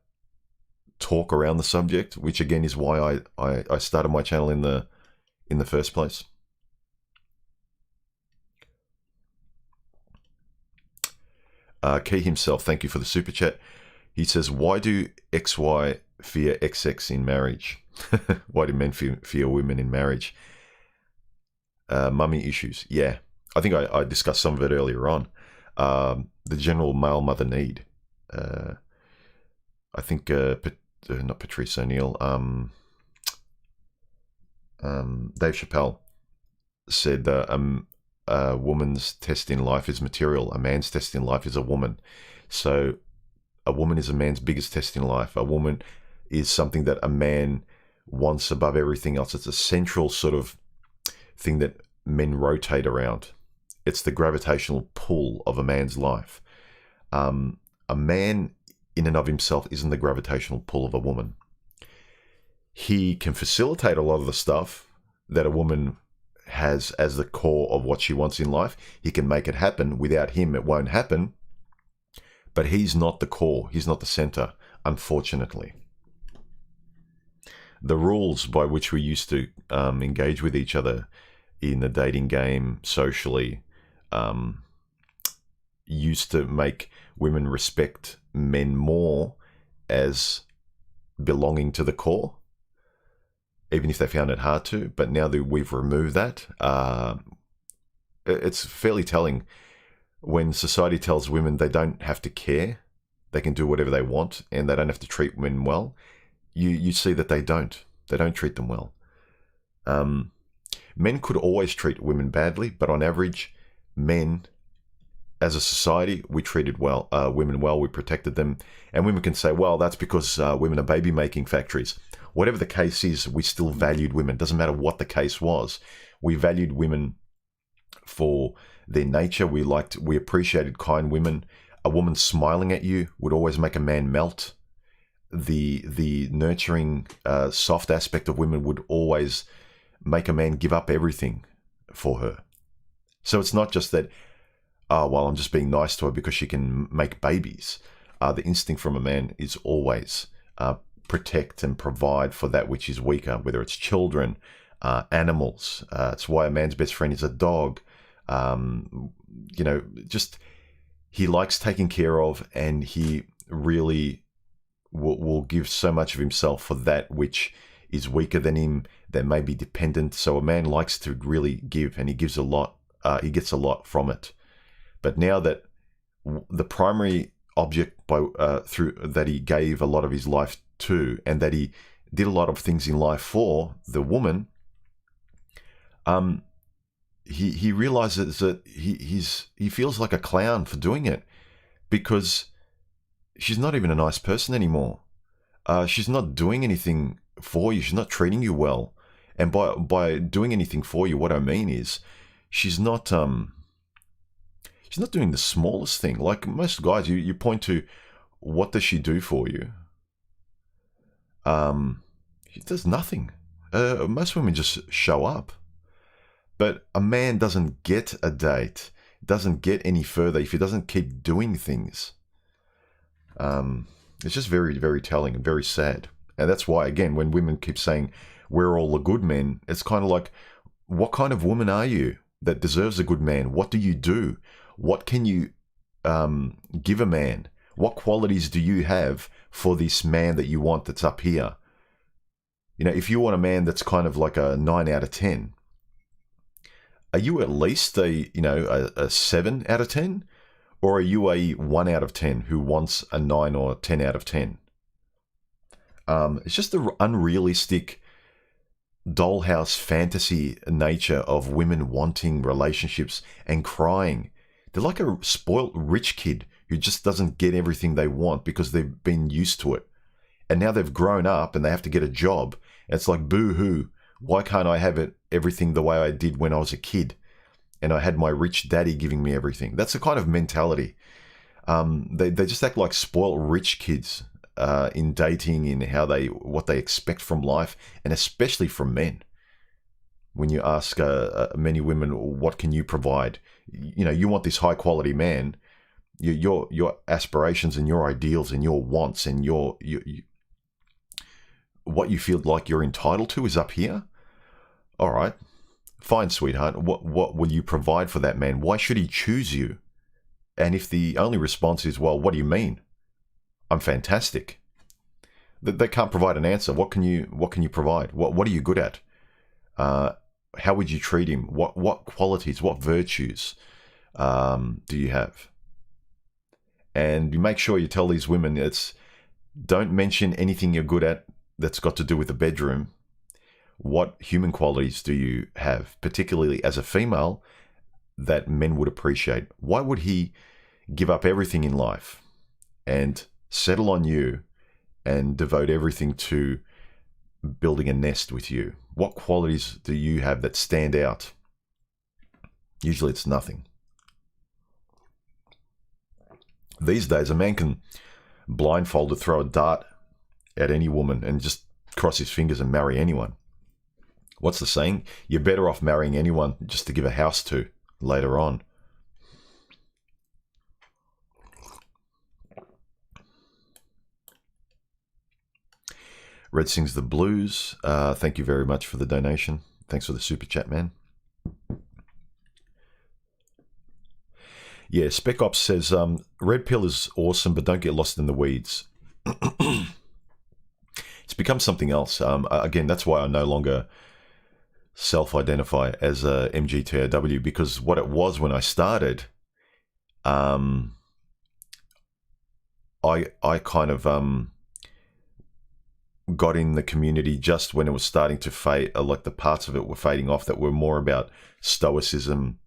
talk around the subject, which again is why I started my channel in the first place. Key himself, thank you for the super chat. He says, why do XY fear XX in marriage? Why do men fear women in marriage? Mummy issues. Yeah, I think I discussed some of it earlier on. The general male mother need. I think, not Patrice O'Neill, Dave Chappelle said a woman's test in life is material. A man's test in life is a woman. So a woman is a man's biggest test in life. A woman is something that a man wants above everything else. It's a central sort of thing that men rotate around. It's the gravitational pull of a man's life. A man in and of himself isn't the gravitational pull of a woman. He can facilitate a lot of the stuff that a woman has as the core of what she wants in life. He can make it happen. Without him, it won't happen. But he's not the core. He's not the center, unfortunately. The rules by which we used to engage with each other in the dating game socially used to make women respect men more as belonging to the core, even if they found it hard to. But now that we've removed that, it's fairly telling. When society tells women they don't have to care, they can do whatever they want, and they don't have to treat men well, you see that they don't. They don't treat them well. Men could always treat women badly, but on average, men as a society, we treated women well, we protected them. And women can say, well, that's because women are baby-making factories. Whatever the case is, we still valued women. Doesn't matter what the case was. We valued women for their nature. We appreciated kind women. A woman smiling at you would always make a man melt. The nurturing, soft aspect of women would always make a man give up everything for her. So it's not just that, oh, well, I'm just being nice to her because she can make babies. The instinct from a man is always protect and provide for that which is weaker, whether it's children, animals. It's why a man's best friend is a dog. Just he likes taking care of, and he really will give so much of himself for that which is weaker than him, that may be dependent. So a man likes to really give, and he gives a lot. He gets a lot from it. But now that the primary object through that he gave a lot of his life to, and that he did a lot of things in life for, the woman, he realizes that he feels like a clown for doing it, because she's not even a nice person anymore. She's not doing anything for you. She's not treating you well. And by doing anything for you, what I mean is she's not doing the smallest thing. Like most guys, you point to, what does she do for you? She does nothing. Most women just show up. But a man doesn't get a date, doesn't get any further if he doesn't keep doing things. It's just very, very telling and very sad. And that's why, again, when women keep saying, we're all the good men, it's kind of like, what kind of woman are you that deserves a good man? What do you do? What can you give a man? What qualities do you have for this man that you want that's up here? You know, if you want a man that's kind of like a 9 out of 10, are you at least a 7 out of 10? Or are you a 1 out of 10 who wants a 9 or 10 out of 10? It's just the unrealistic dollhouse fantasy nature of women wanting relationships and crying. They're like a spoilt rich kid who just doesn't get everything they want because they've been used to it. And now they've grown up and they have to get a job. It's like, boo-hoo, why can't I have everything the way I did when I was a kid and I had my rich daddy giving me everything? That's the kind of mentality. They just act like spoilt rich kids in dating, in what they expect from life, and especially from men. When you ask many women, what can you provide? You want this high quality man. Your aspirations and your ideals and your wants and what you feel like you're entitled to is up here. All right, fine, sweetheart. What will you provide for that man? Why should he choose you? And if the only response is, well, what do you mean? I'm fantastic. They can't provide an answer. What can you provide? What are you good at? How would you treat him? What qualities, what virtues do you have? And you make sure you tell these women, don't mention anything you're good at that's got to do with the bedroom. What human qualities do you have, particularly as a female, that men would appreciate? Why would he give up everything in life and settle on you and devote everything to building a nest with you? What qualities do you have that stand out? Usually it's nothing. These days, a man can blindfolded throw a dart at any woman and just cross his fingers and marry anyone. What's the saying? You're better off marrying anyone just to give a house to later on. Red Sings the Blues. Thank you very much for the donation. Thanks for the super chat, man. Yeah, Spec Ops says, Red Pill is awesome, but don't get lost in the weeds. It's become something else. Again, that's why I no longer self-identify as a MGTOW, because what it was when I started, I kind of got in the community just when it was starting to fade, like the parts of it were fading off that were more about stoicism,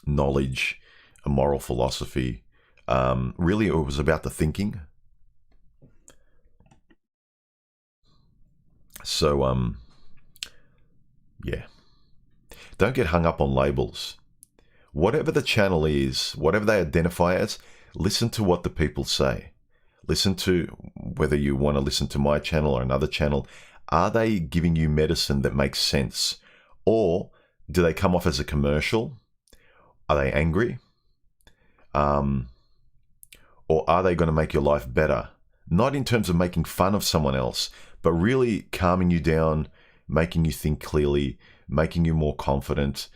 knowledge, a moral philosophy. Really, it was about the thinking. So, yeah. Don't get hung up on labels. Whatever the channel is, whatever they identify as, listen to what the people say. Listen to whether you want to listen to my channel or another channel. Are they giving you medicine that makes sense? Or do they come off as a commercial? Are they angry? Or are they going to make your life better? Not in terms of making fun of someone else, but really calming you down, making you think clearly, making you more confident,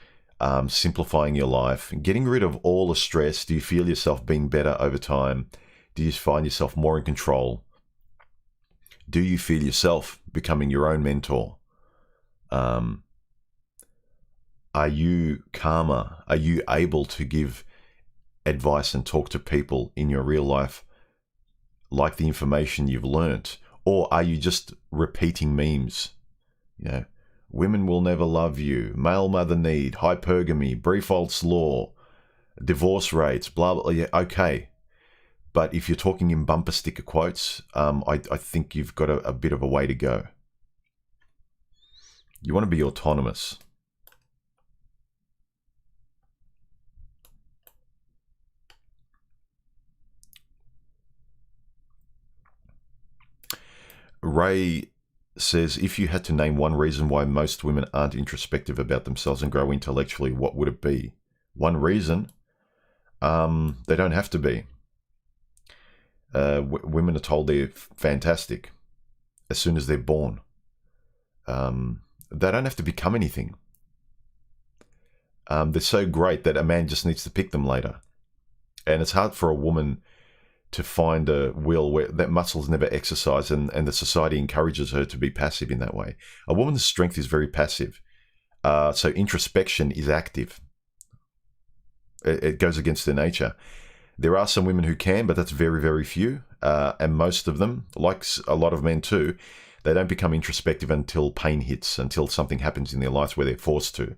simplifying your life, getting rid of all the stress. Do you feel yourself being better over time? Do you find yourself more in control? Do you feel yourself becoming your own mentor? Are you calmer? Are you able to give advice and talk to people in your real life like the information you've learnt? Or are you just repeating memes? You know, women will never love you, male mother need, hypergamy, Briefolt's law, divorce rates, blah, blah, yeah, okay. But if you're talking in bumper sticker quotes, I think you've got a bit of a way to go. You want to be autonomous. Ray says, if you had to name one reason why most women aren't introspective about themselves and grow intellectually, what would it be? One reason? They don't have to be. Women are told they're fantastic as soon as they're born. They don't have to become anything. They're so great that a man just needs to pick them later. And it's hard for a woman to find a will where that muscle's never exercised, and the society encourages her to be passive in that way. A woman's strength is very passive. So introspection is active. It goes against their nature. There are some women who can, but that's very, very few. And most of them, like a lot of men too, they don't become introspective until pain hits, until something happens in their lives where they're forced to.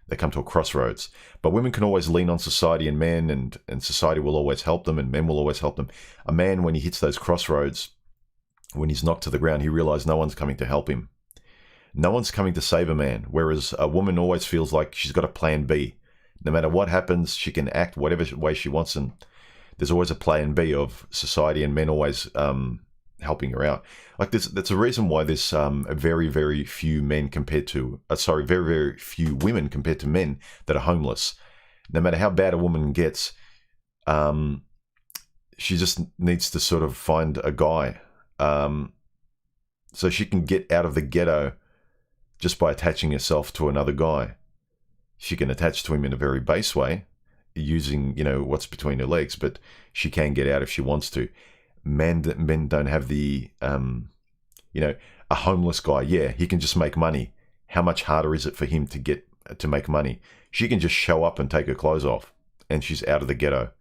They come to a crossroads. But women can always lean on society and men, and society will always help them, and men will always help them. A man, when he hits those crossroads, when he's knocked to the ground, he realizes no one's coming to help him. No one's coming to save a man, whereas a woman always feels like she's got a plan B. No matter what happens, she can act whatever way she wants, and there's always a plan B of society and men always helping her out. Like that's a reason why there's very, very few men compared to, very, very few women compared to men that are homeless. No matter how bad a woman gets, she just needs to sort of find a guy so she can get out of the ghetto just by attaching herself to another guy. She can attach to him in a very base way, using, what's between her legs, but she can get out if she wants to. Men don't have the, a homeless guy. Yeah, he can just make money. How much harder is it for him to make money? She can just show up and take her clothes off, and she's out of the ghetto.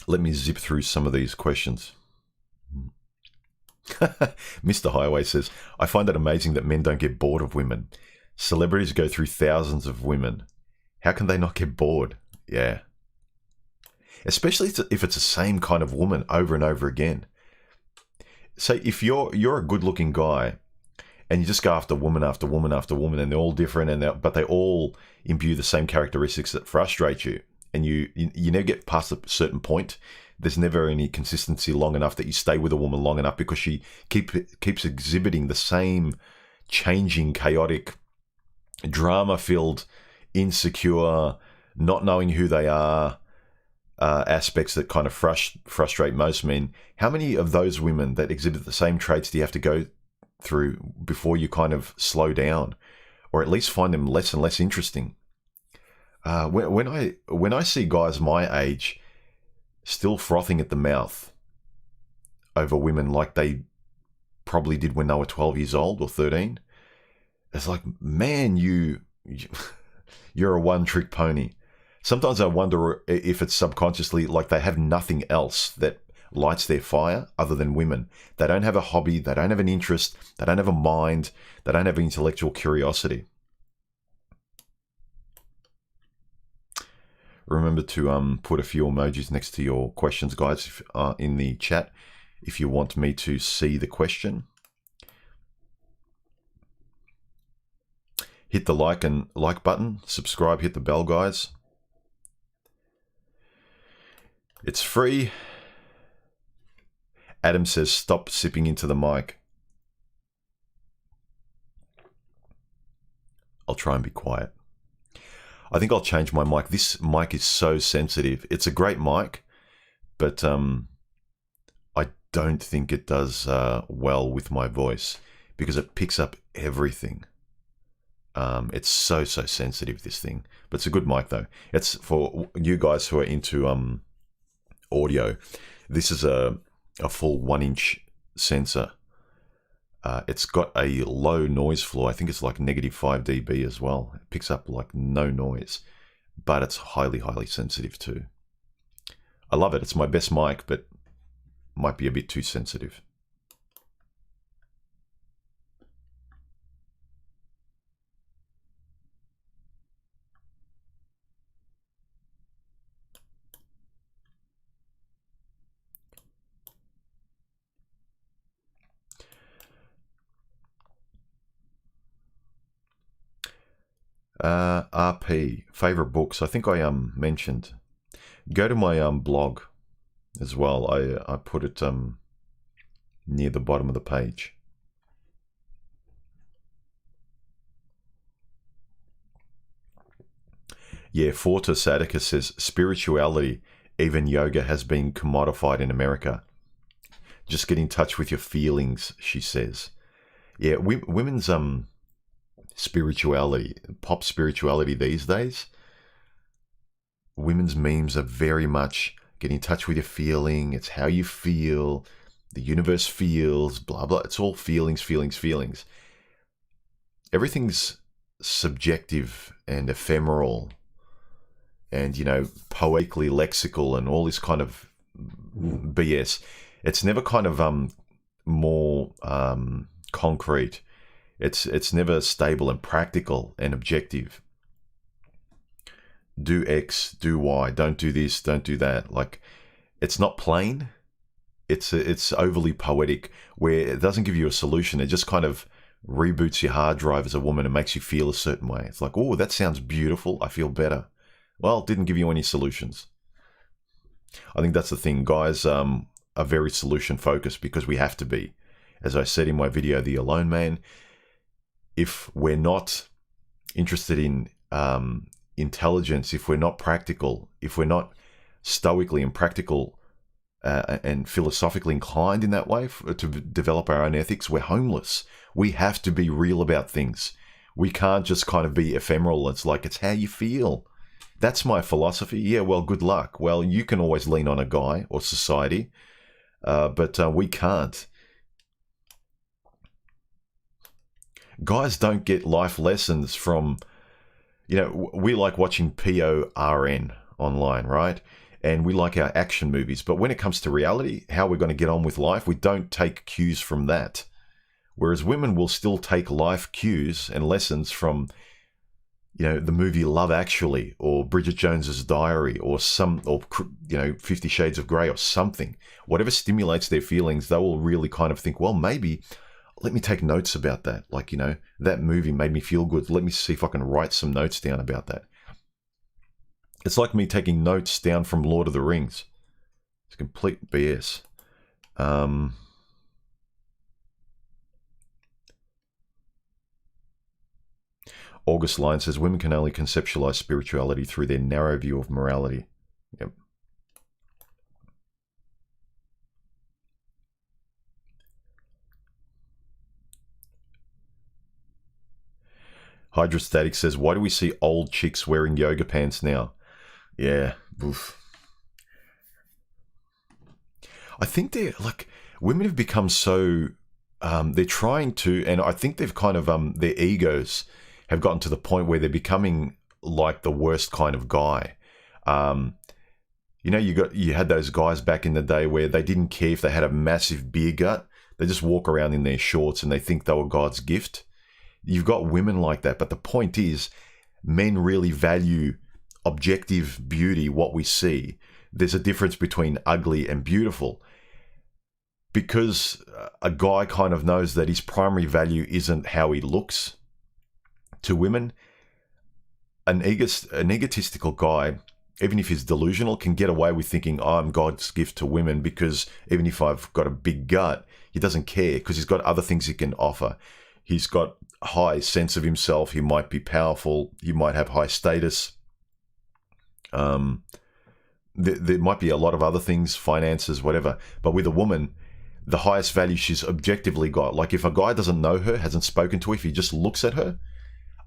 Let me zip through some of these questions. Mr. Highway says, I find it amazing that men don't get bored of women. Celebrities go through thousands of women. How can they not get bored? Yeah. Especially if it's the same kind of woman over and over again. Say if you're a good-looking guy and you just go after woman after woman after woman, and they're all different, but they all imbue the same characteristics that frustrate you, and you never get past a certain point. There's never any consistency long enough that you stay with a woman long enough because she keeps exhibiting the same changing, chaotic, drama-filled, insecure, not knowing who they are, aspects that kind of frustrate most men. How many of those women that exhibit the same traits do you have to go through before you kind of slow down, or at least find them less and less interesting? When I see guys my age still frothing at the mouth over women like they probably did when they were 12 years old or 13, it's like, man, you're a one-trick pony. Sometimes I wonder if it's subconsciously like they have nothing else, that lights their fire other than women. They don't have a hobby, they don't have an interest, they don't have a mind, they don't have intellectual curiosity. Remember to put a few emojis next to your questions, guys, in the chat if you want me to see the question. Hit the like button, subscribe, hit the bell, guys. It's free. Adam says, stop sipping into the mic. I'll try and be quiet. I think I'll change my mic. This mic is so sensitive. It's a great mic, but I don't think it does well with my voice because it picks up everything. It's so sensitive, this thing. But it's a good mic, though. It's for you guys who are into audio. This is a full 1-inch sensor. It's got a low noise floor. I think it's like -5 dB as well. It picks up like no noise, but it's highly sensitive too. I love it. It's my best mic, but might be a bit too sensitive. RP, favorite books. I think I mentioned. Go to my blog as well. I put it near the bottom of the page. Yeah, Fortis Atticus says, spirituality, even yoga, has been commodified in America. Just get in touch with your feelings, she says. Yeah, women's spirituality, pop spirituality these days, women's memes are very much get in touch with your feeling. It's how you feel, the universe feels, blah blah. It's all feelings. Everything's subjective and ephemeral and, you know, poetically lexical and all this kind of BS. It's never kind of more concrete. It's never stable and practical and objective. Do X, do Y, don't do this, don't do that. Like, it's not plain. It's overly poetic, where it doesn't give you a solution. It just kind of reboots your hard drive as a woman and makes you feel a certain way. It's like, oh, that sounds beautiful. I feel better. Well, it didn't give you any solutions. I think that's the thing. Guys are very solution focused because we have to be. As I said in my video, The Alone Man, if we're not interested in intelligence, if we're not practical, if we're not stoically and practical and philosophically inclined in that way to develop our own ethics, we're homeless. We have to be real about things. We can't just kind of be ephemeral. It's like, it's how you feel. That's my philosophy. Yeah, well, good luck. Well, you can always lean on a guy or society, but we can't. Guys don't get life lessons from, you know, we like watching PORN online, right? And we like our action movies. But when it comes to reality, how we're going to get on with life, we don't take cues from that. Whereas women will still take life cues and lessons from, you know, the movie Love Actually or Bridget Jones's Diary or you know, 50 Shades of Grey or something. Whatever stimulates their feelings, they will really kind of think, well, maybe let me take notes about that. Like, you know, that movie made me feel good. Let me see if I can write some notes down about that. It's like me taking notes down from Lord of the Rings. It's complete BS. August Line says, women can only conceptualize spirituality through their narrow view of morality. Yep. Hydrostatic says, why do we see old chicks wearing yoga pants now? Yeah. Oof. I think they're like, women have become so, they're trying to, and I think they've kind of, their egos have gotten to the point where they're becoming like the worst kind of guy. You You know, you had those guys back in the day where they didn't care if they had a massive beer gut. They just walk around in their shorts and they think they were God's gift. You've got women like that. But the point is, men really value objective beauty, what we see. There's a difference between ugly and beautiful. Because a guy kind of knows that his primary value isn't how he looks. To women, an egotistical guy, even if he's delusional, can get away with thinking, oh, I'm God's gift to women, because even if I've got a big gut, he doesn't care because he's got other things he can offer. He's got a high sense of himself. He might be powerful. He might have high status. There might be a lot of other things, finances, whatever. But with a woman, the highest value she's objectively got. Like if a guy doesn't know her, hasn't spoken to her, if he just looks at her,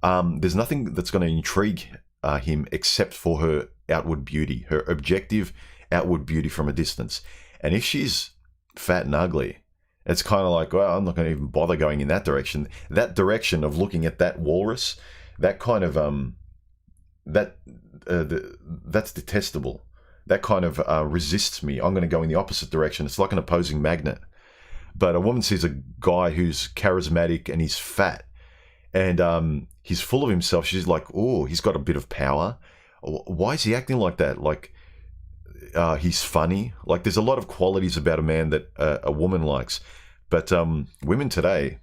there's nothing that's going to intrigue him except for her outward beauty, her objective outward beauty from a distance. And if she's fat and ugly, it's kind of like, well, I'm not going to even bother going in that direction. That direction of looking at that walrus, that kind of that's detestable. That kind of resists me. I'm going to go in the opposite direction. It's like an opposing magnet. But a woman sees a guy who's charismatic and he's fat, and he's full of himself. She's like, oh, he's got a bit of power. Why is he acting like that? Like, he's funny. Like, there's a lot of qualities about a man that a woman likes. But women today,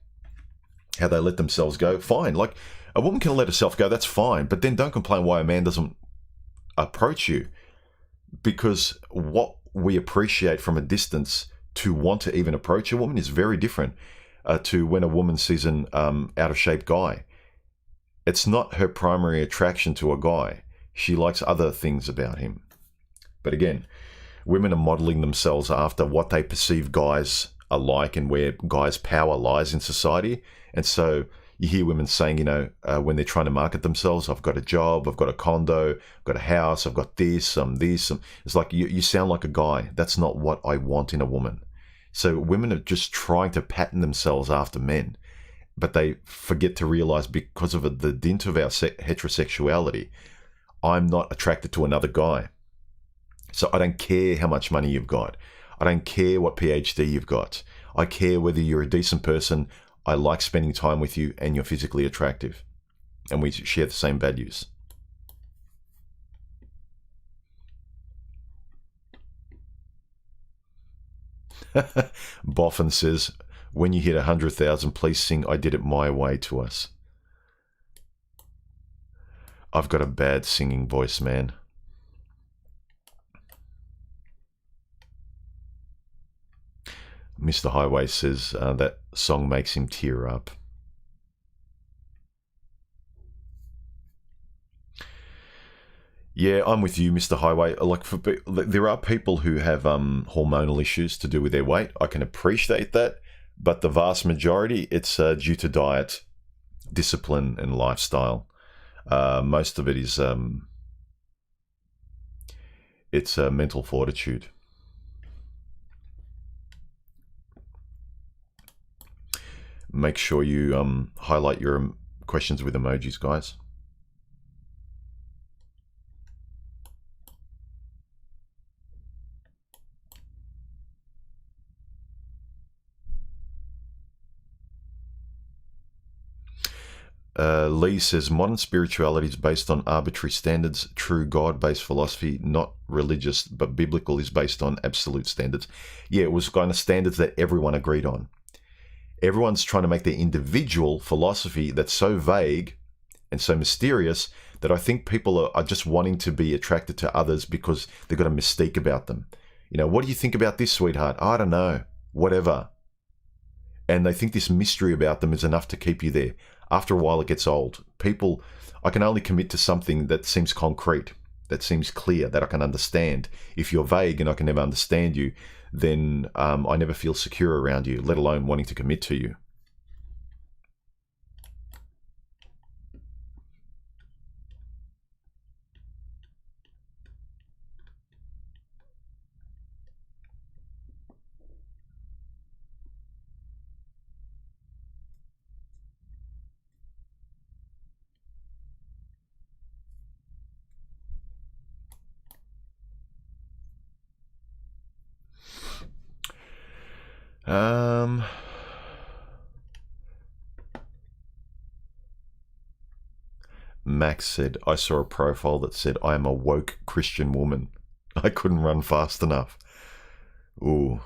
how they let themselves go, fine. Like, a woman can let herself go, that's fine. But then don't complain why a man doesn't approach you. Because what we appreciate from a distance to want to even approach a woman is very different to when a woman sees an out-of-shape guy. It's not her primary attraction to a guy. She likes other things about him. But again, women are modeling themselves after what they perceive guys are like and where guys' power lies in society. And so you hear women saying, you know, when they're trying to market themselves, I've got a job, I've got a condo, I've got a house, I've got this. It's like you sound like a guy. That's not what I want in a woman. So women are just trying to pattern themselves after men, but they forget to realize because of the dint of our heterosexuality, I'm not attracted to another guy. So I don't care how much money you've got. I don't care what PhD you've got. I care whether you're a decent person. I like spending time with you and you're physically attractive. And we share the same values. Boffin says, when you hit 100,000, please sing I Did It My Way to us. I've got a bad singing voice, man. Mr. Highway says that song makes him tear up. Yeah, I'm with you, Mr. Highway. Like, there are people who have hormonal issues to do with their weight. I can appreciate that, but the vast majority, it's due to diet, discipline, and lifestyle. Most of it is it's mental fortitude. Make sure you highlight your questions with emojis, guys. Lee says, modern spirituality is based on arbitrary standards. True God-based philosophy, not religious, but biblical, is based on absolute standards. Yeah, it was kind of standards that everyone agreed on. Everyone's trying to make their individual philosophy that's so vague and so mysterious that I think people are just wanting to be attracted to others because they've got a mystique about them. You know, what do you think about this, sweetheart? I don't know. Whatever. And they think this mystery about them is enough to keep you there. After a while, it gets old. People, I can only commit to something that seems concrete, that seems clear, that I can understand. If you're vague and I can never understand you, then I never feel secure around you, let alone wanting to commit to you. Um, Max said, I saw a profile that said, I am a woke Christian woman. I couldn't run fast enough. Ooh.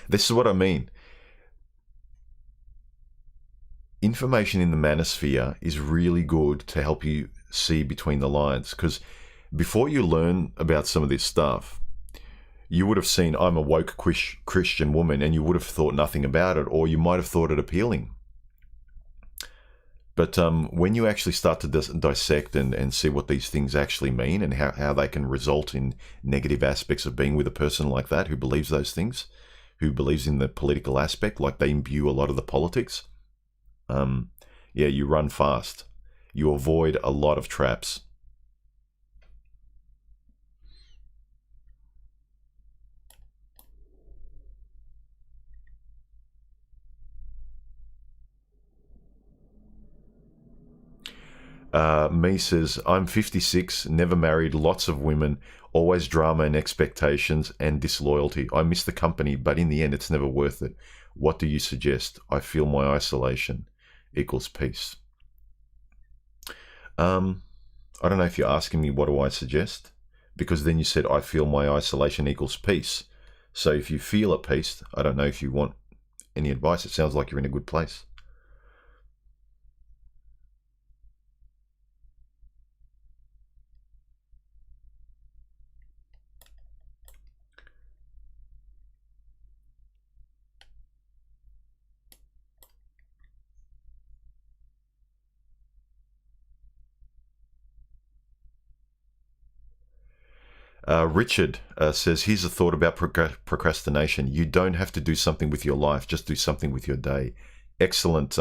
This is what I mean. Information in the manosphere is really good to help you see between the lines, because before you learn about some of this stuff, you would have seen I'm a woke Christian woman and you would have thought nothing about it, or you might have thought it appealing. But when you actually start to dissect and see what these things actually mean and how they can result in negative aspects of being with a person like that who believes those things, who believes in the political aspect, like they imbue a lot of the politics, yeah, you run fast. You avoid a lot of traps. Me says, I'm 56, never married, lots of women, always drama and expectations and disloyalty. I miss the company, but in the end, it's never worth it. What do you suggest? I feel my isolation equals peace. I don't know if you're asking me what do I suggest, because then you said I feel my isolation equals peace. So if you feel at peace, I don't know if you want any advice. It sounds like you're in a good place. Richard says, here's a thought about procrastination. You don't have to do something with your life, just do something with your day. Excellent,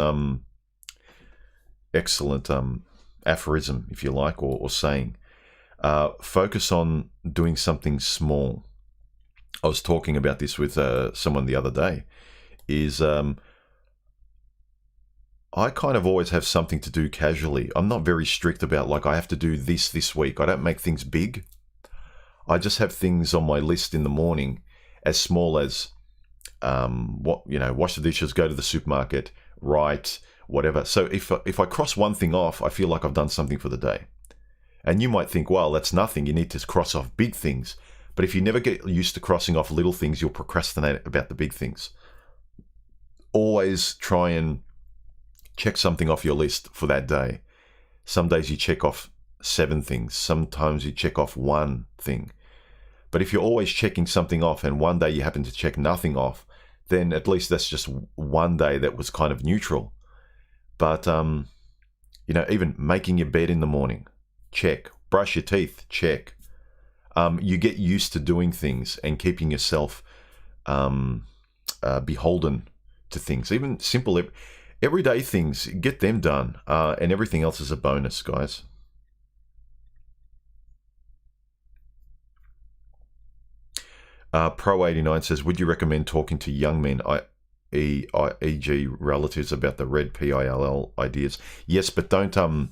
excellent aphorism, if you like, or saying. Focus on doing something small. I was talking about this with someone the other day, is I kind of always have something to do casually. I'm not very strict about, like, I have to do this week. I don't make things big. I just have things on my list in the morning as small as, wash the dishes, go to the supermarket, write, whatever. So if I cross one thing off, I feel like I've done something for the day. And you might think, well, that's nothing. You need to cross off big things. But if you never get used to crossing off little things, you'll procrastinate about the big things. Always try and check something off your list for that day. Some days you check off 7 things. Sometimes you check off 1 thing. But if you're always checking something off and one day you happen to check nothing off, then at least that's just one day that was kind of neutral. But, even making your bed in the morning, check. Brush your teeth, check. You get used to doing things and keeping yourself beholden to things. Even simple everyday things, get them done. And everything else is a bonus, guys. Pro89 says, would you recommend talking to young men, e.g. relatives, about the red PILL ideas? Yes, but don't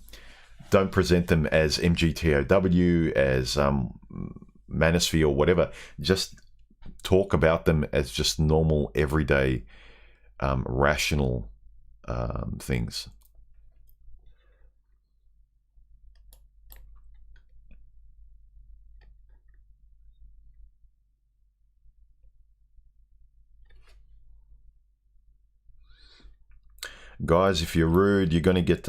present them as MGTOW, as manosphere or whatever. Just talk about them as just normal, everyday, rational things. Guys, if you're rude, you're gonna get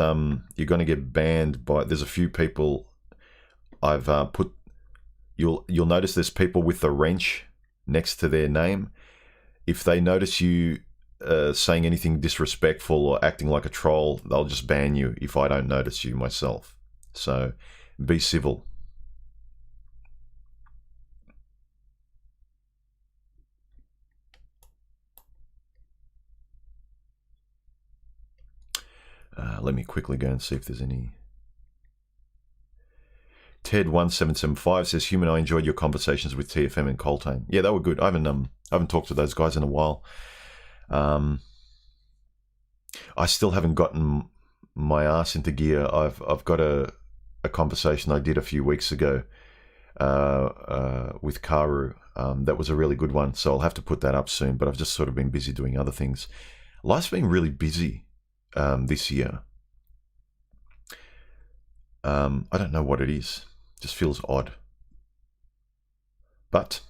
banned by. There's a few people I've put. You'll notice there's people with the wrench next to their name. If they notice you saying anything disrespectful or acting like a troll, they'll just ban you if I don't notice you myself. So be civil. Let me quickly go and see if there's any. Ted1775 says, Human, I enjoyed your conversations with TFM and Coltane. Yeah, they were good. I haven't talked to those guys in a while. I still haven't gotten my ass into gear. I've got a conversation I did a few weeks ago with Karu. That was a really good one, so I'll have to put that up soon, but I've just sort of been busy doing other things. Life's been really busy this year. I don't know what it is. It just feels odd. But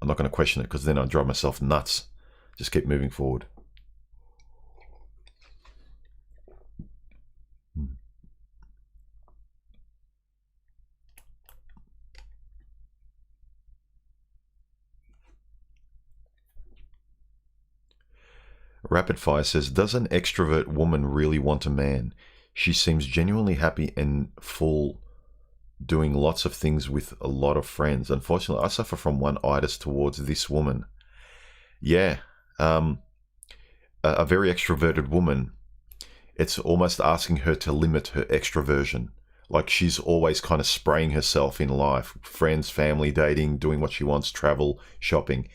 I'm not going to question it, because then I'll drive myself nuts. Just keep moving forward. Rapid Fire says, does an extrovert woman really want a man? She seems genuinely happy and full, doing lots of things with a lot of friends. Unfortunately, I suffer from one itis towards this woman. Yeah, a very extroverted woman, it's almost asking her to limit her extroversion. Like, she's always kind of spraying herself in life. Friends, family, dating, doing what she wants, travel, shopping.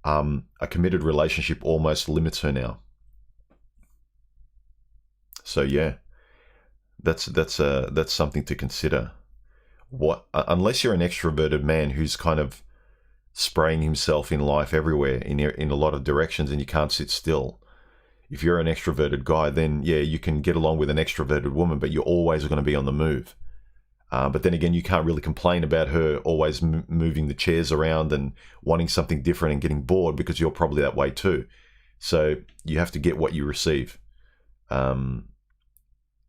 A committed relationship almost limits her now. So yeah, that's something to consider. Unless you're an extroverted man who's kind of spraying himself in life everywhere, in a lot of directions, and you can't sit still. If you're an extroverted guy, then yeah, you can get along with an extroverted woman, but you're always going to be on the move. But then again, you can't really complain about her always moving the chairs around and wanting something different and getting bored, because you're probably that way too. So you have to get what you receive.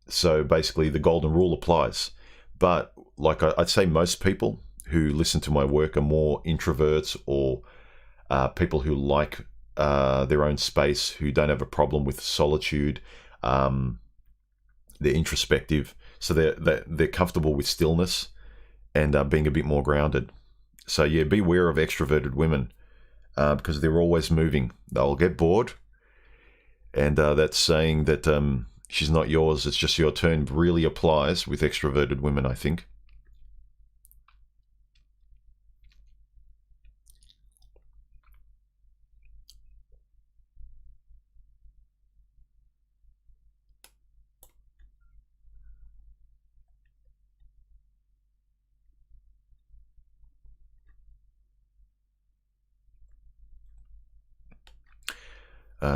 So basically the golden rule applies. But like I'd say, most people who listen to my work are more introverts, or people who like their own space, who don't have a problem with solitude. They're introspective, so they're comfortable with stillness and being a bit more grounded. So yeah, beware of extroverted women, because they're always moving. They'll get bored, and that saying that she's not yours, it's just your turn, really applies with extroverted women, I think.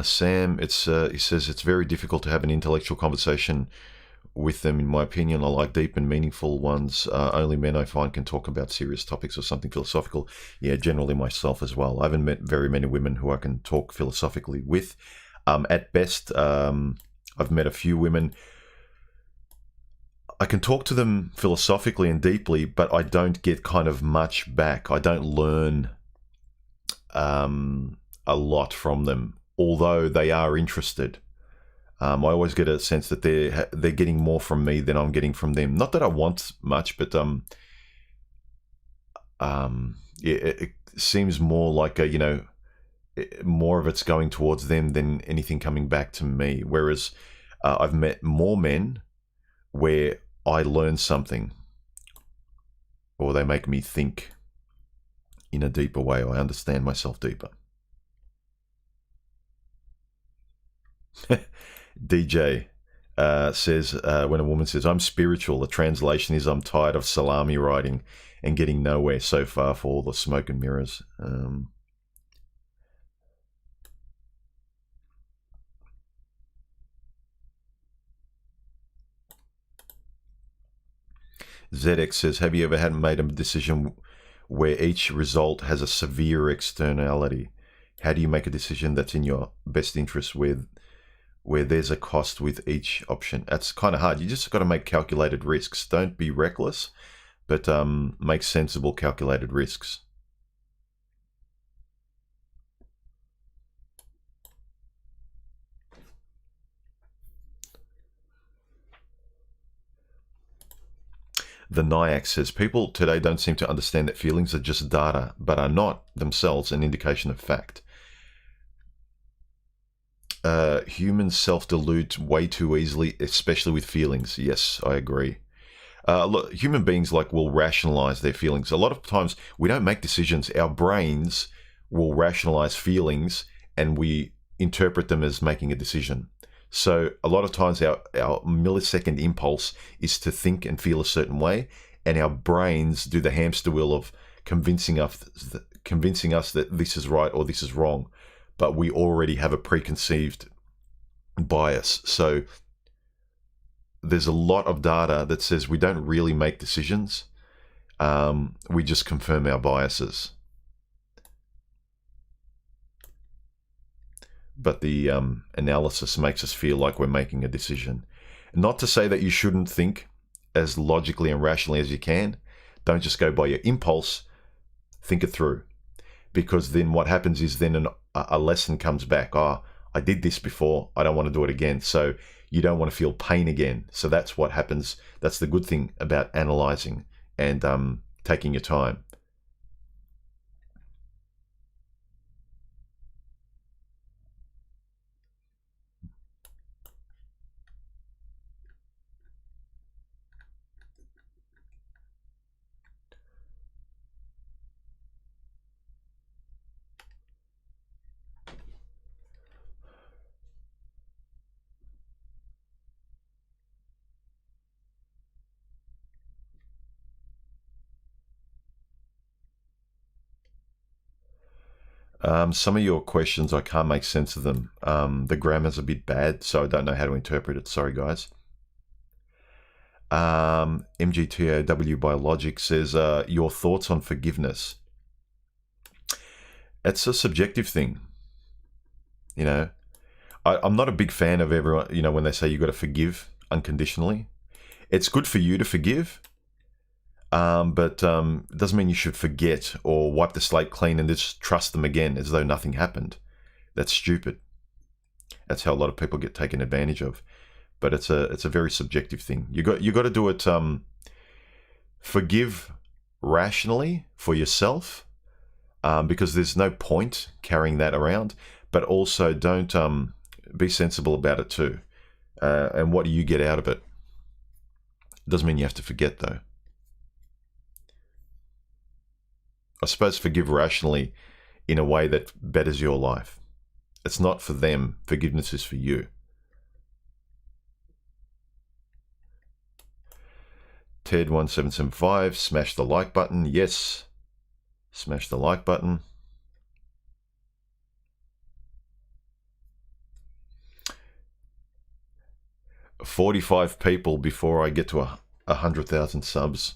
Sam, he says it's very difficult to have an intellectual conversation with them, in my opinion. I like deep and meaningful ones. Only men I find can talk about serious topics or something philosophical. Yeah, generally myself as well. I haven't met very many women who I can talk philosophically with. At best, I've met a few women. I can talk to them philosophically and deeply, but I don't get kind of much back. I don't learn a lot from them, although they are interested. I always get a sense that they're getting more from me than I'm getting from them. Not that I want much, but it seems more like more of it's going towards them than anything coming back to me. Whereas I've met more men where I learn something, or they make me think in a deeper way, or I understand myself deeper. DJ says, when a woman says, I'm spiritual, the translation is, I'm tired of salami riding and getting nowhere so far for all the smoke and mirrors. ZX says, have you ever had made a decision where each result has a severe externality? How do you make a decision that's in your best interest where there's a cost with each option? That's kind of hard. You just got to make calculated risks. Don't be reckless, but make sensible calculated risks. The Nyack says, people today don't seem to understand that feelings are just data, but are not themselves an indication of fact. Humans self-delude way too easily, especially with feelings. Yes, I agree. Look, human beings will rationalize their feelings. A lot of times we don't make decisions. Our brains will rationalize feelings, and we interpret them as making a decision. So a lot of times our millisecond impulse is to think and feel a certain way, and our brains do the hamster wheel of convincing us that this is right or this is wrong, but we already have a preconceived bias. So there's a lot of data that says we don't really make decisions. We just confirm our biases. But the analysis makes us feel like we're making a decision. Not to say that you shouldn't think as logically and rationally as you can. Don't just go by your impulse. Think it through. Because then what happens is then a lesson comes back. Oh, I did this before. I don't want to do it again. So you don't want to feel pain again. So that's what happens. That's the good thing about analyzing and taking your time. Some of your questions, I can't make sense of them. The grammar's a bit bad, so I don't know how to interpret it. Sorry, guys. MGTOW Biologic says, your thoughts on forgiveness. It's a subjective thing. You know, I'm not a big fan of everyone, you know, when they say you got to forgive unconditionally. It's good for you to forgive, but it doesn't mean you should forget or wipe the slate clean and just trust them again as though nothing happened. That's stupid. That's how a lot of people get taken advantage of. But it's a very subjective thing. You got to do it. Forgive rationally for yourself, because there's no point carrying that around. But also don't be sensible about it too. And what do you get out of it? Doesn't mean you have to forget though. I suppose forgive rationally in a way that betters your life. It's not for them. Forgiveness is for you. Ted1775, smash the like button. Yes. Smash the like button. $45 people before I get to 100,000 subs.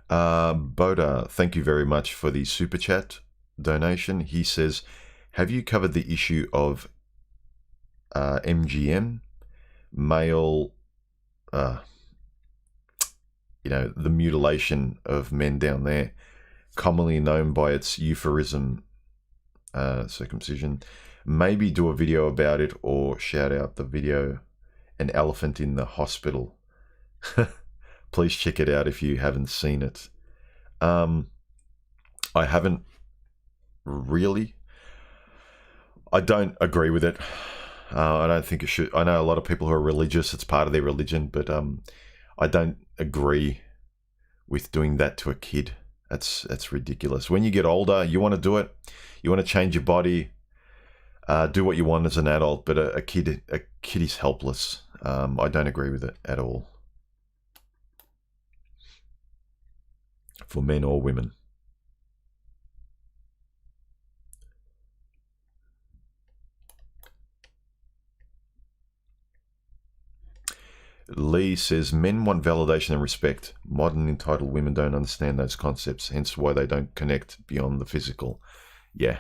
Boda, thank you very much for the super chat donation. He says, have you covered the issue of MGM, male, you know, the mutilation of men down there, commonly known by its euphemism, circumcision? Maybe do a video about it or shout out the video, An Elephant in the Hospital. Please check it out if you haven't seen it. I haven't really. I don't agree with it. I don't think it should. I know a lot of people who are religious, it's part of their religion, but I don't agree with doing that to a kid. That's ridiculous. When you get older, you want to do it. You want to change your body, do what you want as an adult, but a kid is helpless. I don't agree with it at all. For men or women. Lee says, men want validation and respect. Modern entitled women don't understand those concepts, hence why they don't connect beyond the physical. Yeah.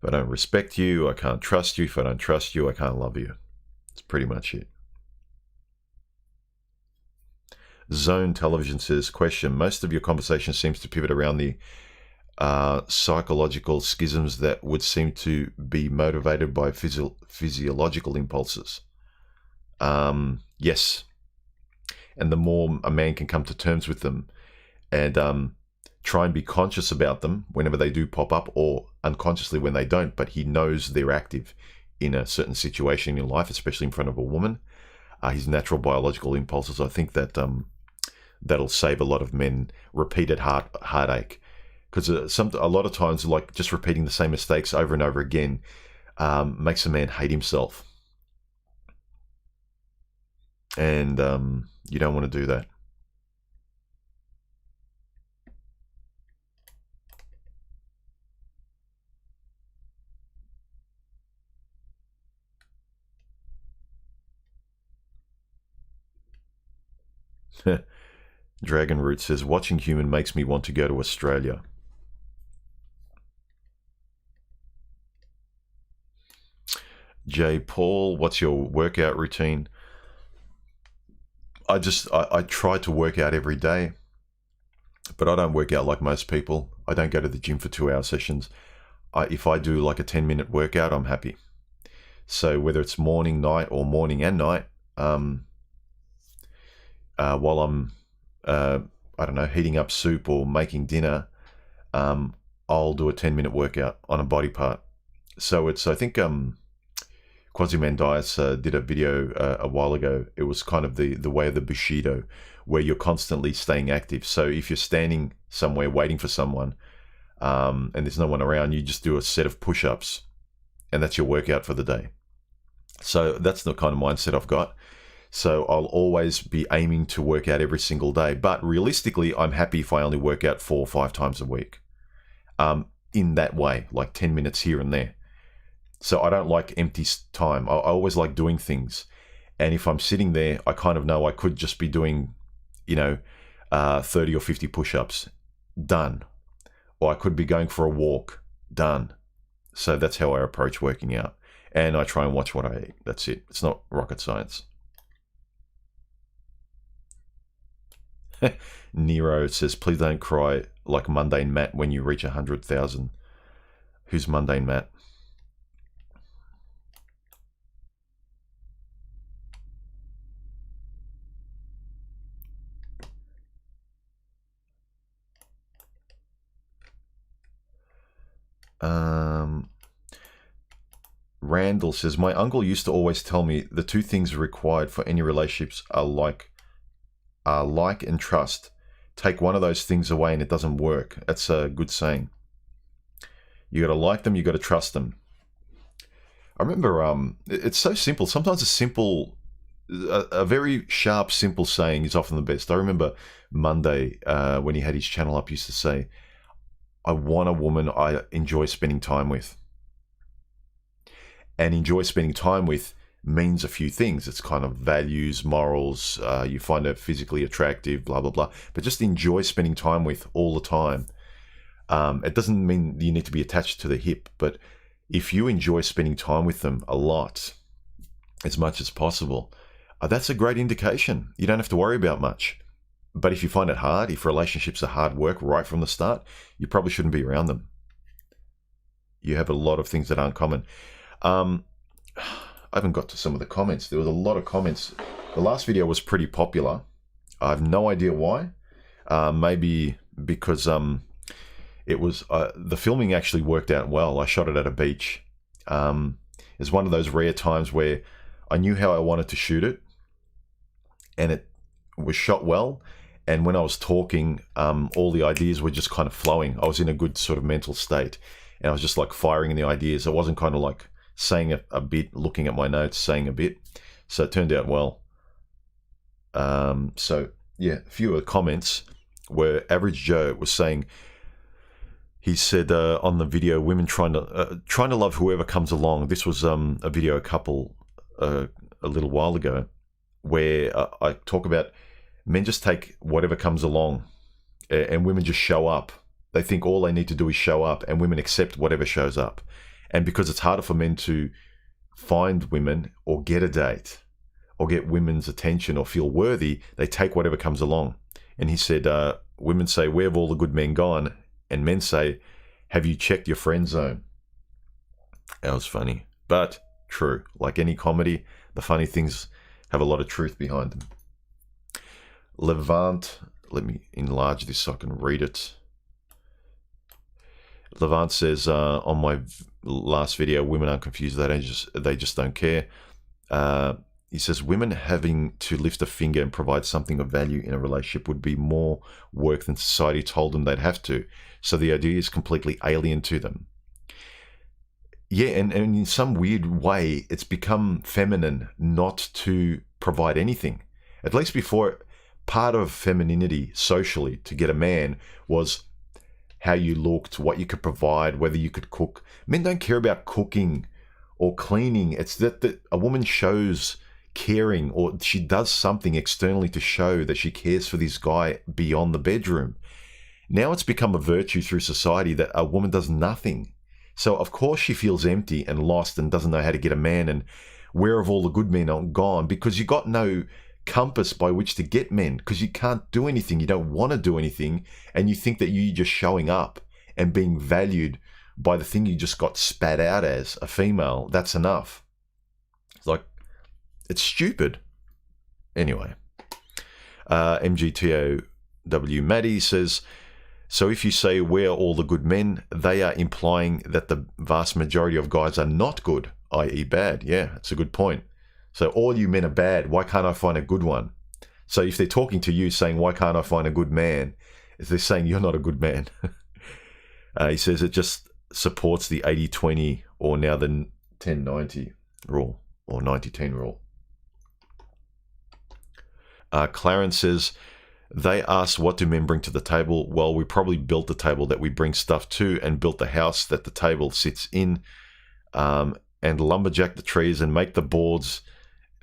If I don't respect you, I can't trust you. If I don't trust you, I can't love you. That's pretty much it. Zone Television says, question, most of your conversation seems to pivot around the psychological schisms that would seem to be motivated by physiological impulses. Yes. And the more a man can come to terms with them and try and be conscious about them whenever they do pop up, or unconsciously when they don't, but he knows they're active in a certain situation in life, especially in front of a woman, his natural biological impulses. I think that that'll save a lot of men repeated heartache, because a lot of times, like, just repeating the same mistakes over and over again makes a man hate himself, and you don't want to do that. Dragon Root says, watching Human makes me want to go to Australia. J. Paul, what's your workout routine? I try to work out every day, but I don't work out like most people. I don't go to the gym for 2-hour sessions. If I do like a 10-minute workout, I'm happy. So whether it's morning, night, or morning and night, while I'm, I don't know, heating up soup or making dinner, I'll do a 10-minute workout on a body part. So it's, I think, Quasimandias did a video a while ago. It was kind of the way of the Bushido, where you're constantly staying active. So if you're standing somewhere waiting for someone, and there's no one around, you just do a set of push-ups, and that's your workout for the day. So that's the kind of mindset I've got. So I'll always be aiming to work out every single day. But realistically, I'm happy if I only work out 4 or 5 times a week. In that way, like 10 minutes here and there. So I don't like empty time. I always like doing things. And if I'm sitting there, I kind of know I could just be doing, 30 or 50 push-ups. Done. Or I could be going for a walk. Done. So that's how I approach working out. And I try and watch what I eat. That's it. It's not rocket science. Nero says, please don't cry like Mundane Matt when you reach 100,000. Who's Mundane Matt? Randall says, my uncle used to always tell me the 2 things required for any relationships are like and trust. Take one of those things away and it doesn't work. That's a good saying. You got to like them, you got to trust them. I remember, it's so simple. Sometimes a very sharp, simple saying is often the best. I remember Monday, when he had his channel up, used to say, I want a woman I enjoy spending time with. And enjoy spending time with means a few things. It's kind of values, morals, you find her physically attractive, blah, blah, blah. But just enjoy spending time with all the time. It doesn't mean you need to be attached to the hip, but if you enjoy spending time with them a lot, as much as possible, that's a great indication. You don't have to worry about much. But if you find it hard, if relationships are hard work right from the start, you probably shouldn't be around them. You have a lot of things that aren't common. I haven't got to some of the comments. There was a lot of comments. The last video was pretty popular. I have no idea why. Maybe because it was the filming actually worked out well. I shot it at a beach. It's one of those rare times where I knew how I wanted to shoot it, and it was shot well. And when I was talking, all the ideas were just kind of flowing. I was in a good sort of mental state, and I was just like firing in the ideas. I wasn't kind of like saying a bit, looking at my notes, saying a bit. So it turned out well. So yeah, a few of the comments were Average Joe was saying, he said on the video, women trying to love whoever comes along. This was a video a little while ago, where I talk about men just take whatever comes along, and women just show up. They think all they need to do is show up, and women accept whatever shows up. And because it's harder for men to find women or get a date or get women's attention or feel worthy, they take whatever comes along. And he said, women say, where have all the good men gone? And men say, have you checked your friend zone? That was funny, but true. Like any comedy, the funny things have a lot of truth behind them. Levant, let me enlarge this so I can read it. Levant says, on my last video, women aren't confused. They just don't care. he says, women having to lift a finger and provide something of value in a relationship would be more work than society told them they'd have to. So the idea is completely alien to them. Yeah, and in some weird way, it's become feminine not to provide anything. At least before, part of femininity socially to get a man was how you looked, what you could provide, whether you could cook. Men don't care about cooking or cleaning. It's that a woman shows caring, or she does something externally to show that she cares for this guy beyond the bedroom. Now it's become a virtue through society that a woman does nothing. So of course she feels empty and lost and doesn't know how to get a man, and where have all the good men gone? Because you got no compass by which to get men, because you can't do anything, you don't want to do anything, and you think that you just showing up and being valued by the thing you just got spat out as a female, that's enough. It's like, it's stupid. Anyway, MGTOW Maddie says, so if you say we're all the good men, they are implying that the vast majority of guys are not good, i.e. bad. Yeah, that's a good point. So all you men are bad. Why can't I find a good one? So if they're talking to you saying, why can't I find a good man? They're saying you're not a good man. He says it just supports the 80-20 or now the 10-90 rule or 90-10 rule. Clarence says, they asked, what do men bring to the table? Well, we probably built the table that we bring stuff to and built the house that the table sits in, and lumberjack the trees and make the boards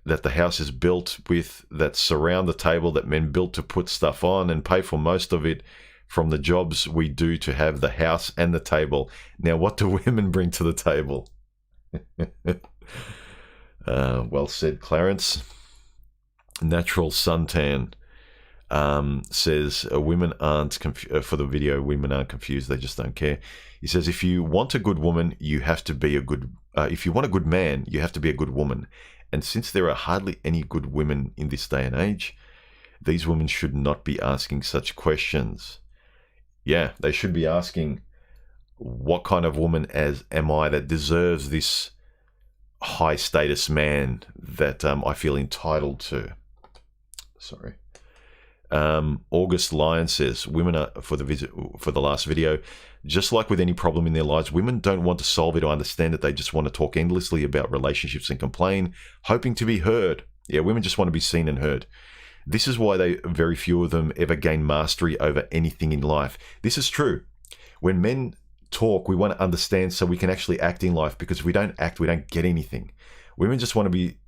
that the house is built with that surround the table that men built to put stuff on, and pay for most of it from the jobs we do to have the house and the table. Now, what do women bring to the table? Well said, Clarence. Natural Suntan says women aren't for the video, women aren't confused, they just don't care. He says, if you want a good woman, you have to be a good if you want a good man, you have to be a good woman. And since there are hardly any good women in this day and age, these women should not be asking such questions. Yeah, they should be asking, what kind of woman am I that deserves this high status man that I feel entitled to? Sorry. August Lyon says, women are, for the last video, just like with any problem in their lives, women don't want to solve it or understand it. They just want to talk endlessly about relationships and complain, hoping to be heard. Yeah, women just want to be seen and heard. This is why very few of them ever gain mastery over anything in life. This is true. When men talk, we want to understand so we can actually act in life, because if we don't act, we don't get anything. Women just want to be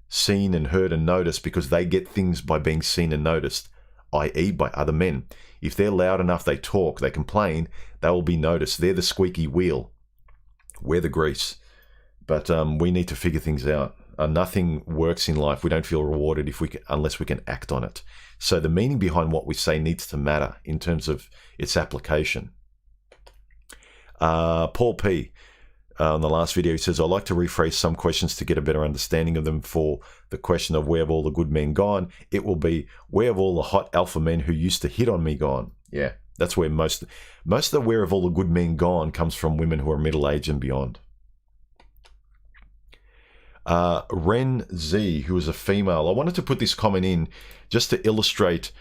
seen and heard and noticed because they get things by being seen and noticed, i.e. by other men. If they're loud enough, they talk, they complain, they will be noticed. They're the squeaky wheel. We're the grease. But we need to figure things out. Nothing works in life. We don't feel rewarded unless we can act on it. So the meaning behind what we say needs to matter in terms of its application. Paul P. On the last video, he says, I like to rephrase some questions to get a better understanding of them. For the question of where have all the good men gone, it will be, where have all the hot alpha men who used to hit on me gone? Yeah, that's where most of the where have all the good men gone comes from women who are middle-aged and beyond. Ren Z, who is a female, I wanted to put this comment in just to illustrate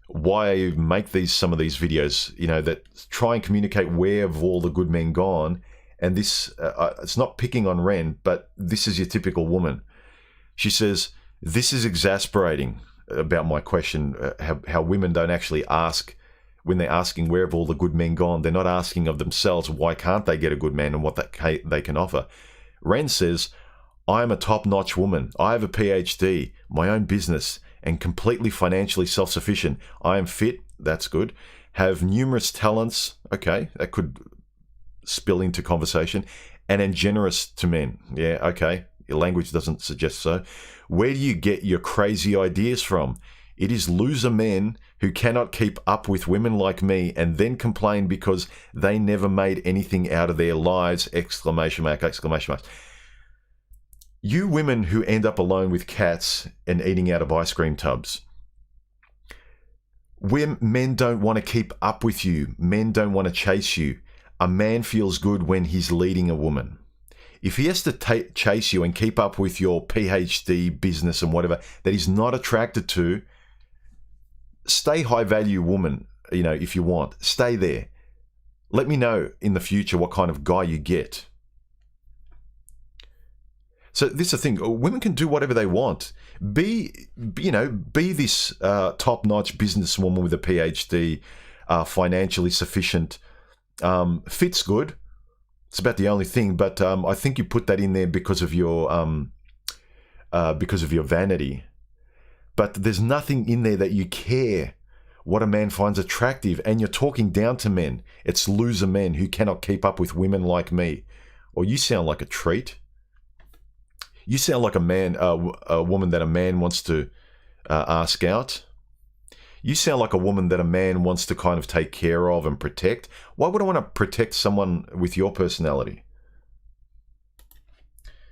why I make some of these videos, you know, that try and communicate where have all the good men gone. And this, it's not picking on Ren, but this is your typical woman. She says, this is exasperating about my question, how women don't actually ask, when they're asking where have all the good men gone, they're not asking of themselves, why can't they get a good man and what they can offer. Ren says, I am a top-notch woman. I have a PhD, my own business, and completely financially self-sufficient. I am fit, that's good, have numerous talents, okay, that could spill into conversation, and am generous to men. Yeah, okay, your language doesn't suggest so. Where do you get your crazy ideas from? It is loser men who cannot keep up with women like me and then complain because they never made anything out of their lives, exclamation mark, exclamation mark. You women who end up alone with cats and eating out of ice cream tubs. Men don't want to keep up with you. Men don't want to chase you. A man feels good when he's leading a woman. if he has to chase you and keep up with your PhD business and whatever that he's not attracted to, stay high value woman, if you want. Stay there. Let me know in the future what kind of guy you get. So this is the thing. Women can do whatever they want. Be this top-notch businesswoman with a PhD, financially sufficient. Fits good. It's about the only thing. But I think you put that in there because of your vanity. But there's nothing in there that you care what a man finds attractive, and you're talking down to men. It's loser men who cannot keep up with women like me. Or you sound like a treat. You sound like a woman that a man wants to ask out. You sound like a woman that a man wants to kind of take care of and protect. Why would I want to protect someone with your personality?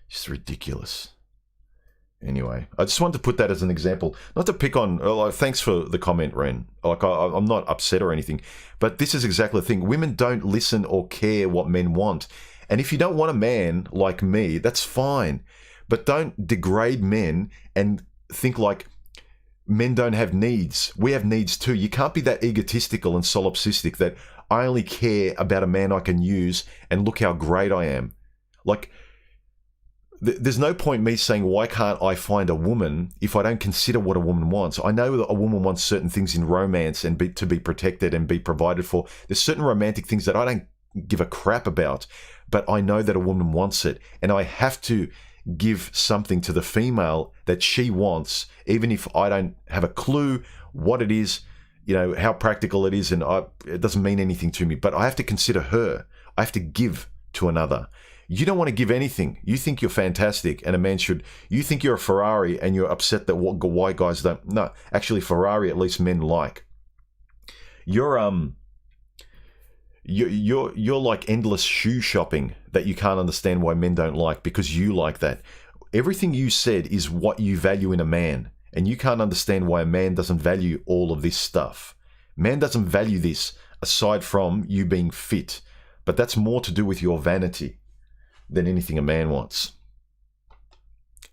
It's ridiculous. Anyway, I just wanted to put that as an example. Not to pick on... thanks for the comment, Ren. I'm not upset or anything. But this is exactly the thing. Women don't listen or care what men want. And if you don't want a man like me, that's fine. But don't degrade men and think like men don't have needs. We have needs too. You can't be that egotistical and solipsistic that I only care about a man I can use and look how great I am. Like... There's no point me saying, why can't I find a woman if I don't consider what a woman wants? I know that a woman wants certain things in romance and to be protected and be provided for. There's certain romantic things that I don't give a crap about, but I know that a woman wants it. And I have to give something to the female that she wants, even if I don't have a clue what it is, how practical it is, and it doesn't mean anything to me. But I have to consider her. I have to give to another. You don't want to give anything. You think you're fantastic, and a man should. You think you're a Ferrari, and you're upset that why guys don't. No, actually, Ferrari at least men like. You're like endless shoe shopping that you can't understand why men don't like because you like that. Everything you said is what you value in a man, and you can't understand why a man doesn't value all of this stuff. Man doesn't value this aside from you being fit, but that's more to do with your vanity than anything a man wants.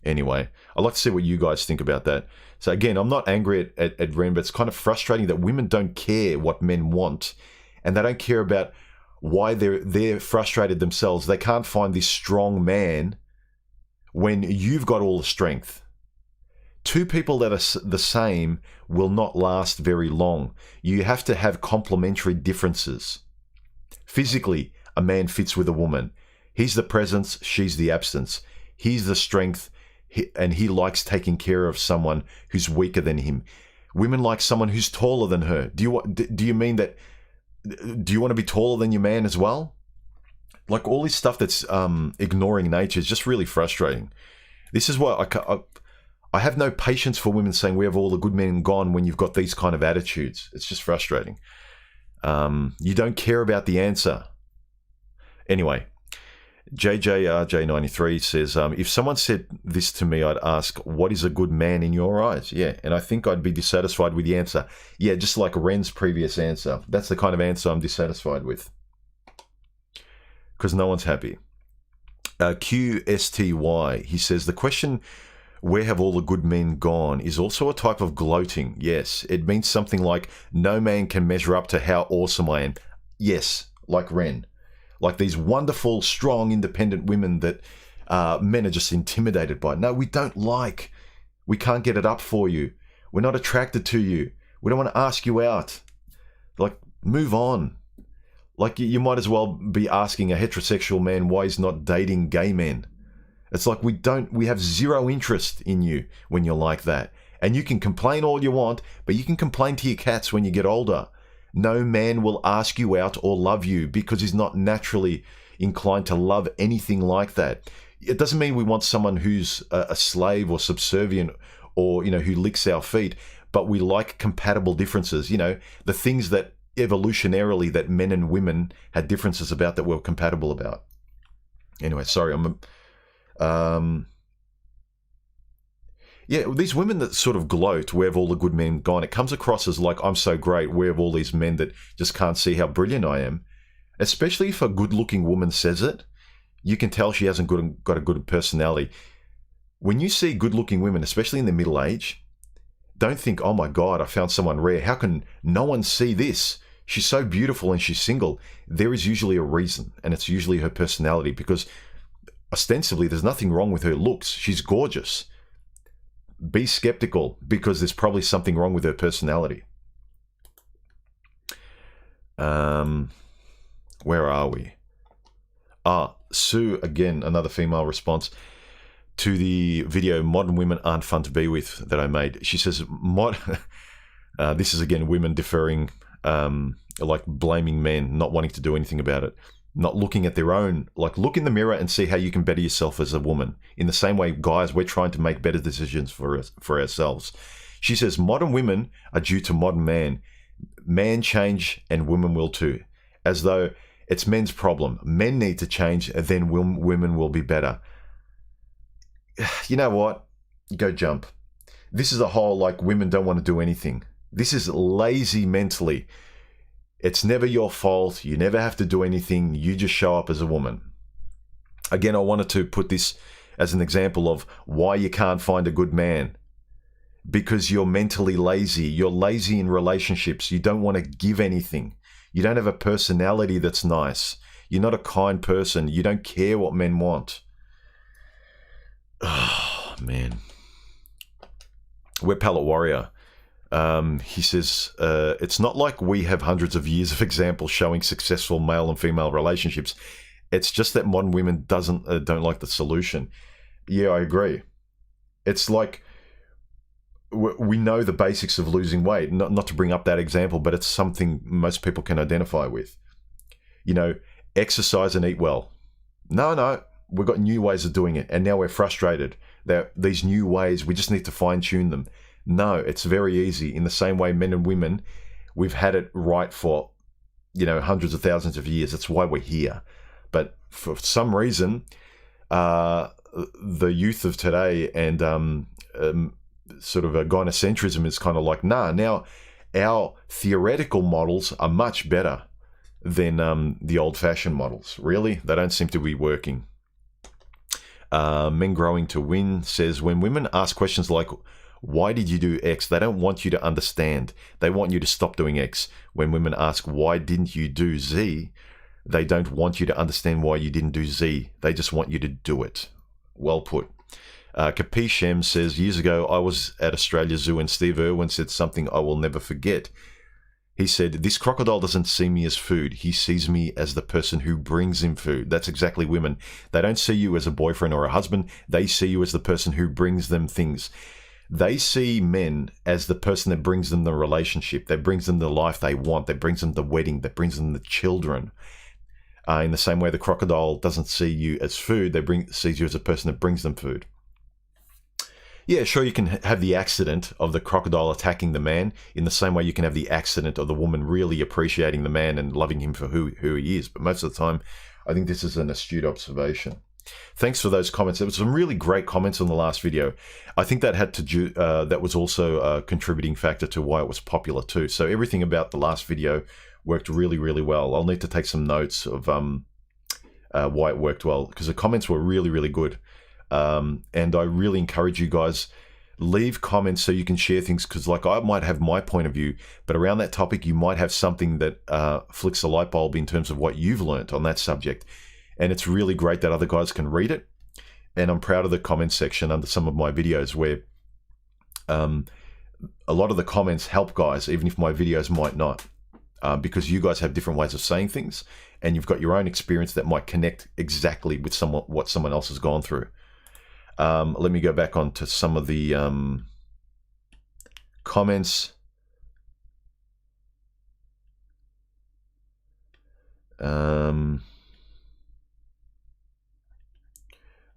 Anyway, I'd like to see what you guys think about that. So again, I'm not angry at Ren, but it's kind of frustrating that women don't care what men want, and they don't care about why they're frustrated themselves. They can't find this strong man when you've got all the strength. Two people that are the same will not last very long. You have to have complementary differences. Physically, a man fits with a woman. He's the presence, she's the absence. He's the strength, and he likes taking care of someone who's weaker than him. Women like someone who's taller than her. Do you mean that? Do you want to be taller than your man as well? Like all this stuff that's ignoring nature is just really frustrating. This is what I have no patience for women saying we have all the good men gone when you've got these kind of attitudes. It's just frustrating. You don't care about the answer. Anyway. JJRJ93 says, if someone said this to me, I'd ask, what is a good man in your eyes? Yeah, and I think I'd be dissatisfied with the answer. Yeah, just like Ren's previous answer. That's the kind of answer I'm dissatisfied with. Because no one's happy. QSTY, he says, the question, where have all the good men gone, is also a type of gloating. Yes, it means something like, no man can measure up to how awesome I am. Yes, like Ren. Like these wonderful, strong, independent women that men are just intimidated by. No, we don't like. We can't get it up for you. We're not attracted to you. We don't want to ask you out. Like, move on. Like, you might as well be asking a heterosexual man why he's not dating gay men. It's like we have zero interest in you when you're like that. And you can complain all you want, but you can complain to your cats when you get older. No man will ask you out or love you because he's not naturally inclined to love anything like that. It doesn't mean we want someone who's a slave or subservient or, who licks our feet, but we like compatible differences. The things that evolutionarily that men and women had differences about that we're compatible about. Anyway, sorry, yeah, these women that sort of gloat, where have all the good men gone? It comes across as like, I'm so great, where have all these men that just can't see how brilliant I am? Especially if a good-looking woman says it. You can tell she hasn't got a good personality. When you see good-looking women, especially in their middle age, don't think, oh my God, I found someone rare. How can no one see this? She's so beautiful and she's single. There is usually a reason, and it's usually her personality, because ostensibly there's nothing wrong with her looks. She's gorgeous. Be skeptical, because there's probably something wrong with her personality. Where are we? Sue, again, another female response to the video "Modern Women Aren't Fun to Be With" that I made. She says, this is again women deferring, like blaming men, not wanting to do anything about it, not looking at their own, like look in the mirror and see how you can better yourself as a woman. In the same way, guys, we're trying to make better decisions for ourselves. She says, modern women are due to modern man. Man change and women will too. As though it's men's problem. Men need to change, then women will be better. You know what? Go jump. This is a whole, like, women don't want to do anything. This is lazy mentally. It's never your fault. You never have to do anything. You just show up as a woman. Again, I wanted to put this as an example of why you can't find a good man. Because you're mentally lazy. You're lazy in relationships. You don't want to give anything. You don't have a personality that's nice. You're not a kind person. You don't care what men want. Oh, man. We're Palette Warrior. He says, it's not like we have hundreds of years of examples showing successful male and female relationships. It's just that modern women don't like the solution. Yeah, I agree. It's like we know the basics of losing weight. Not to bring up that example, but it's something most people can identify with. You know, exercise and eat well. No, we've got new ways of doing it, and now we're frustrated that these new ways, we just need to fine-tune them. No, it's very easy. In the same way, men and women, we've had it right for, hundreds of thousands of years. That's why we're here. But for some reason, the youth of today and sort of a gynocentrism is kind of like, nah, now our theoretical models are much better than the old-fashioned models. Really? They don't seem to be working. Men Growing to Win says, when women ask questions like, why did you do X? They don't want you to understand. They want you to stop doing X. When women ask, why didn't you do Z? They don't want you to understand why you didn't do Z. They just want you to do it. Well put. Capishem says, years ago, I was at Australia Zoo and Steve Irwin said something I will never forget. He said, this crocodile doesn't see me as food. He sees me as the person who brings him food. That's exactly women. They don't see you as a boyfriend or a husband. They see you as the person who brings them things. They see men as the person that brings them the relationship, that brings them the life they want, that brings them the wedding, that brings them the children. In the same way, the crocodile doesn't see you as food. Sees you as a person that brings them food. Yeah, sure, you can have the accident of the crocodile attacking the man. In the same way, you can have the accident of the woman really appreciating the man and loving him for who he is. But most of the time, I think this is an astute observation. Thanks for those comments. There were some really great comments on the last video. I think that had to do, that was also a contributing factor to why it was popular too. So everything about the last video worked really, really well. I'll need to take some notes of why it worked well, because the comments were really, really good. And I really encourage you guys, leave comments so you can share things, because like I might have my point of view, but around that topic you might have something that flicks a light bulb in terms of what you've learnt on that subject. And it's really great that other guys can read it. And I'm proud of the comment section under some of my videos where a lot of the comments help guys, even if my videos might not, because you guys have different ways of saying things and you've got your own experience that might connect exactly with what someone else has gone through. Let me go back on to some of the comments.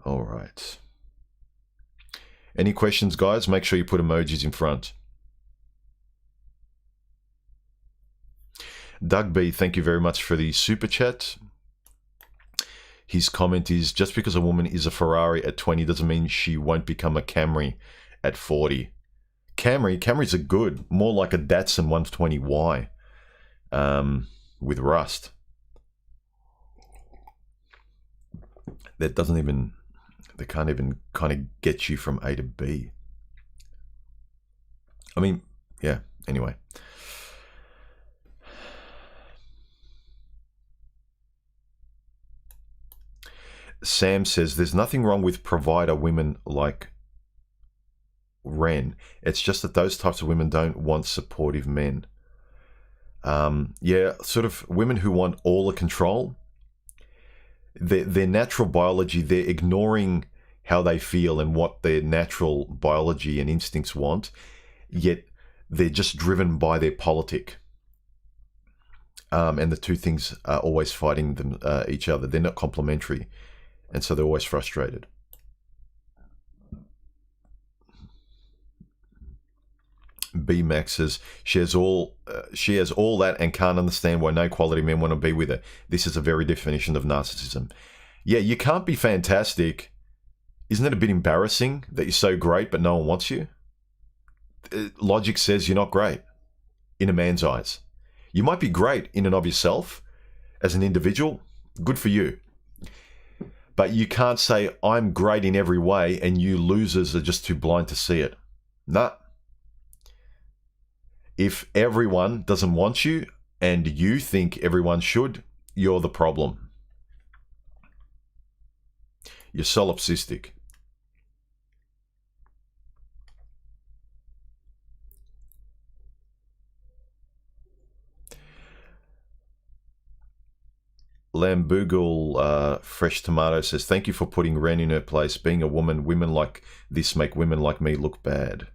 All right. Any questions, guys? Make sure you put emojis in front. Doug B, thank you very much for the super chat. His comment is, just because a woman is a Ferrari at 20 doesn't mean she won't become a Camry at 40. Camrys are good. More like a Datsun 120Y with rust. that doesn't even, they can't even kind of get you from A to B. I mean, yeah, anyway. Sam says, there's nothing wrong with provider women like Ren. It's just that those types of women don't want supportive men. Yeah, sort of women who want all the control. Their natural biology, they're ignoring how they feel and what their natural biology and instincts want, yet they're just driven by their politic. And the two things are always fighting them, each other. They're not complementary. And so they're always frustrated. B Max says she has all that and can't understand why no quality men want to be with her. This is a very definition of narcissism. Yeah, you can't be fantastic. Isn't it a bit embarrassing that you're so great but no one wants you? Logic says you're not great in a man's eyes. You might be great in and of yourself as an individual. Good for you. But you can't say, I'm great in every way, and you losers are just too blind to see it. Nah. If everyone doesn't want you, and you think everyone should, you're the problem. You're solipsistic. Lambugal Fresh Tomato says, thank you for putting Ren in her place. Being a woman, women like this make women like me look bad.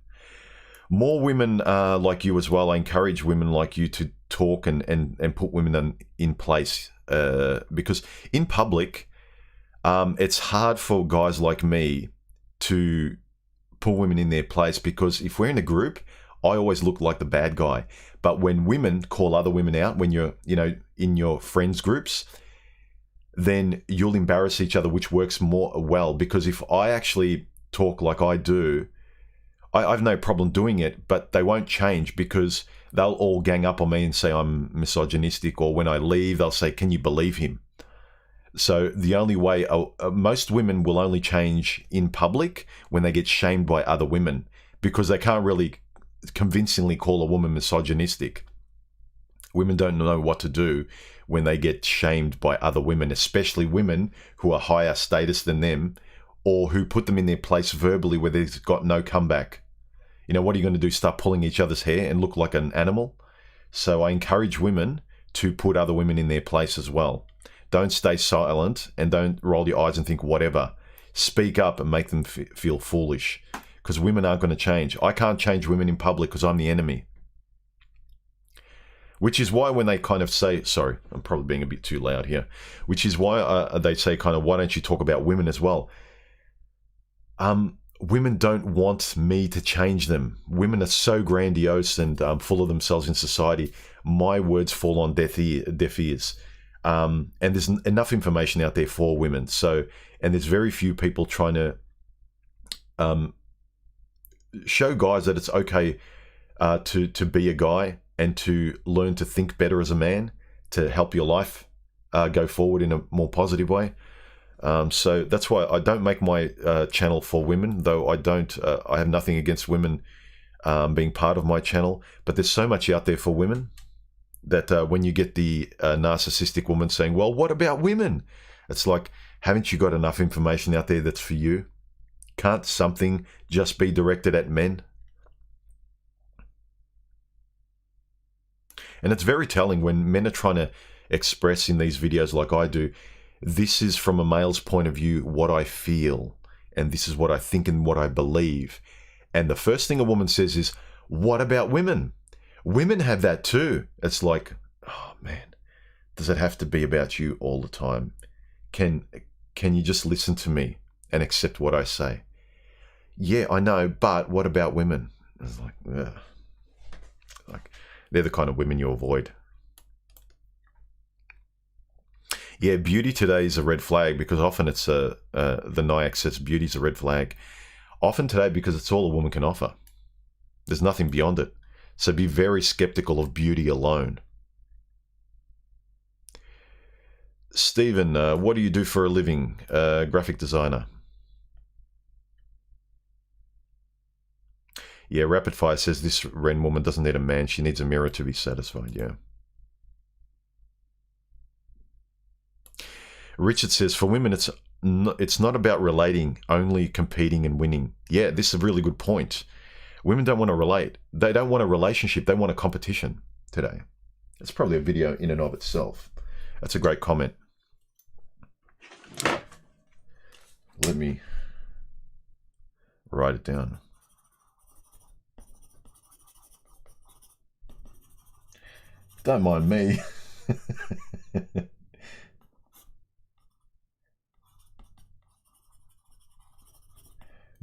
More women like you as well. I encourage women like you to talk and put women in place. Because in public, it's hard for guys like me to put women in their place, because if we're in a group, I always look like the bad guy. But when women call other women out, when you're, in your friends groups, then you'll embarrass each other, which works more well. Because if I actually talk like I do, I have no problem doing it, but they won't change, because they'll all gang up on me and say I'm misogynistic, or when I leave, they'll say, can you believe him? So the only way, most women will only change in public when they get shamed by other women, because they can't really convincingly call a woman misogynistic. Women don't know what to do when they get shamed by other women, especially women who are higher status than them, or who put them in their place verbally where they've got no comeback. What are you going to do? Start pulling each other's hair and look like an animal? So I encourage women to put other women in their place as well. Don't stay silent and don't roll your eyes and think whatever. Speak up and make them feel foolish, because women aren't going to change. I can't change women in public because I'm the enemy. Which is why when they kind of say, sorry, I'm probably being a bit too loud here, which is why they say kind of, why don't you talk about women as well? Women don't want me to change them. Women are so grandiose and full of themselves in society. My words fall on deaf ears. And there's enough information out there for women. And there's very few people trying to show guys that it's okay to be a guy and to learn to think better as a man, to help your life go forward in a more positive way. So that's why I don't make my channel for women, though I have nothing against women being part of my channel, but there's so much out there for women that when you get the narcissistic woman saying, well, what about women? It's like, haven't you got enough information out there that's for you? Can't something just be directed at men? And it's very telling when men are trying to express in these videos like I do, this is from a male's point of view what I feel, and this is what I think and what I believe. And the first thing a woman says is, what about women? Women have that too. It's like, oh man, does it have to be about you all the time? Can you just listen to me and accept what I say? Yeah, I know, but what about women? It's like, ugh. Like, they're the kind of women you avoid. Yeah, beauty today is a red flag, because often it's the NIAC says beauty's a red flag. Often today because it's all a woman can offer. There's nothing beyond it. So be very skeptical of beauty alone. Stephen, what do you do for a living? Graphic designer. Yeah, Rapid Fire says this Ren woman doesn't need a man. She needs a mirror to be satisfied. Yeah. Richard says, for women, it's not about relating, only competing and winning. Yeah, this is a really good point. Women don't want to relate. They don't want a relationship. They want a competition today. It's probably a video in and of itself. That's a great comment. Let me write it down. Don't mind me.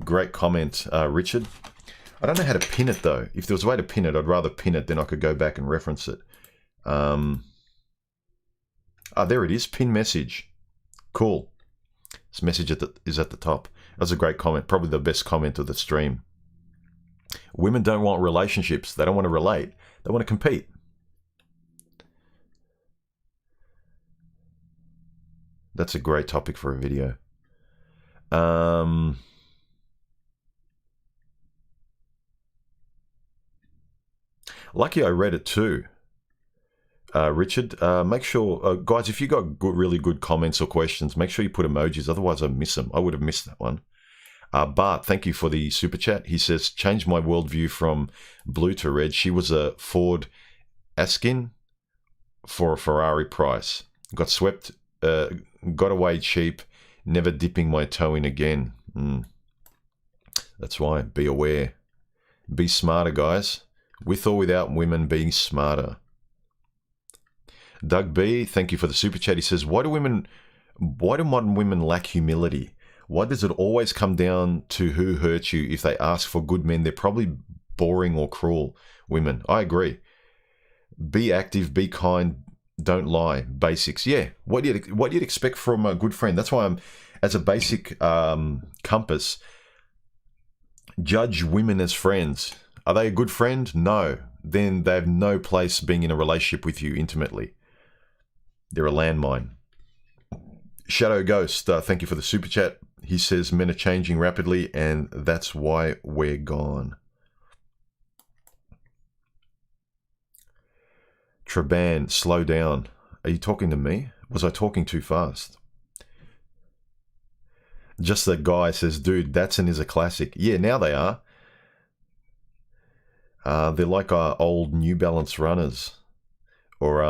Great comment, Richard. I don't know how to pin it, though. If there was a way to pin it, I'd rather pin it, then I could go back and reference it. There it is. Pin message. Cool. This message is at the top. That's a great comment. Probably the best comment of the stream. Women don't want relationships. They don't want to relate. They want to compete. That's a great topic for a video. Lucky I read it too. Richard, make sure, guys, if you got really good comments or questions, make sure you put emojis. Otherwise, I miss them. I would have missed that one. Bart, thank you for the super chat. He says, changed my worldview from blue to red. She was a Ford Askin for a Ferrari price. Got swept, got away cheap, never dipping my toe in again. That's why. Be aware. Be smarter, guys. With or without women being smarter. Doug B, thank you for the super chat. He says, why do modern women lack humility? Why does it always come down to who hurt you? If they ask for good men, they're probably boring or cruel women. I agree. Be active, be kind, don't lie. Basics. Yeah, what you'd expect from a good friend. That's why I'm, as a basic compass, judge women as friends. Are they a good friend? No. Then they have no place being in a relationship with you intimately. They're a landmine. Shadow Ghost, thank you for the super chat. He says men are changing rapidly and that's why we're gone. Traban, slow down. Are you talking to me? Was I talking too fast? Just that guy says, dude, Datsun is a classic. Yeah, now they are. They're like our old New Balance runners. Or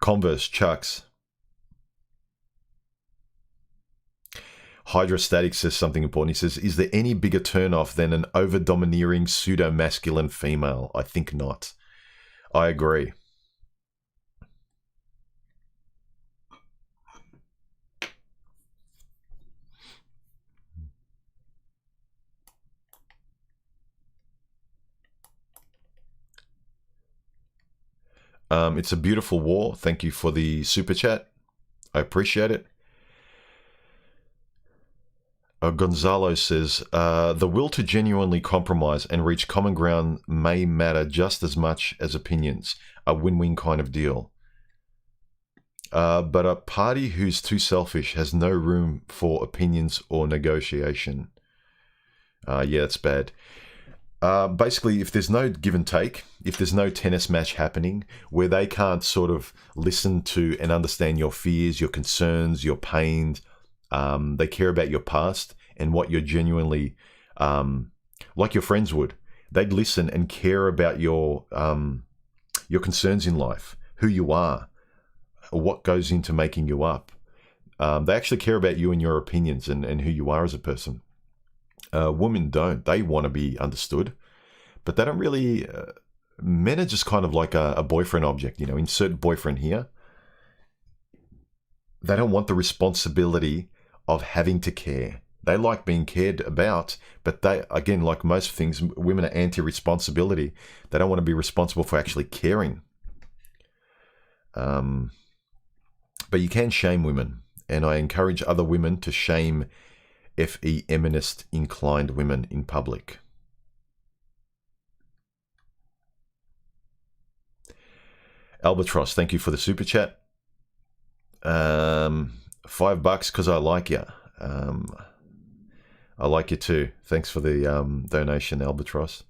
Converse Chucks. Hydrostatic says something important. He says, is there any bigger turnoff than an over-domineering pseudo-masculine female? I think not. I agree. It's a beautiful war. Thank you for the super chat. I appreciate it. Gonzalo says, the will to genuinely compromise and reach common ground may matter just as much as opinions. A win-win kind of deal. But a party who's too selfish has no room for opinions or negotiation. Yeah, that's bad. Basically, if there's no give and take, if there's no tennis match happening where they can't sort of listen to and understand your fears, your concerns, your pains, they care about your past and what you're genuinely, like your friends would. They'd listen and care about your concerns in life, who you are, or what goes into making you up. They actually care about you and your opinions and who you are as a person. Women don't. They want to be understood, but they don't really. Men are just kind of like a boyfriend object, you know. Insert boyfriend here. They don't want the responsibility of having to care. They like being cared about, but they, again, like most things, women are anti-responsibility. They don't want to be responsible for actually caring. But you can shame women, and I encourage other women to shame feminist inclined women in public. Albatross, thank you for the super chat. $5 because I like you. I like you too. Thanks for the donation, Albatross.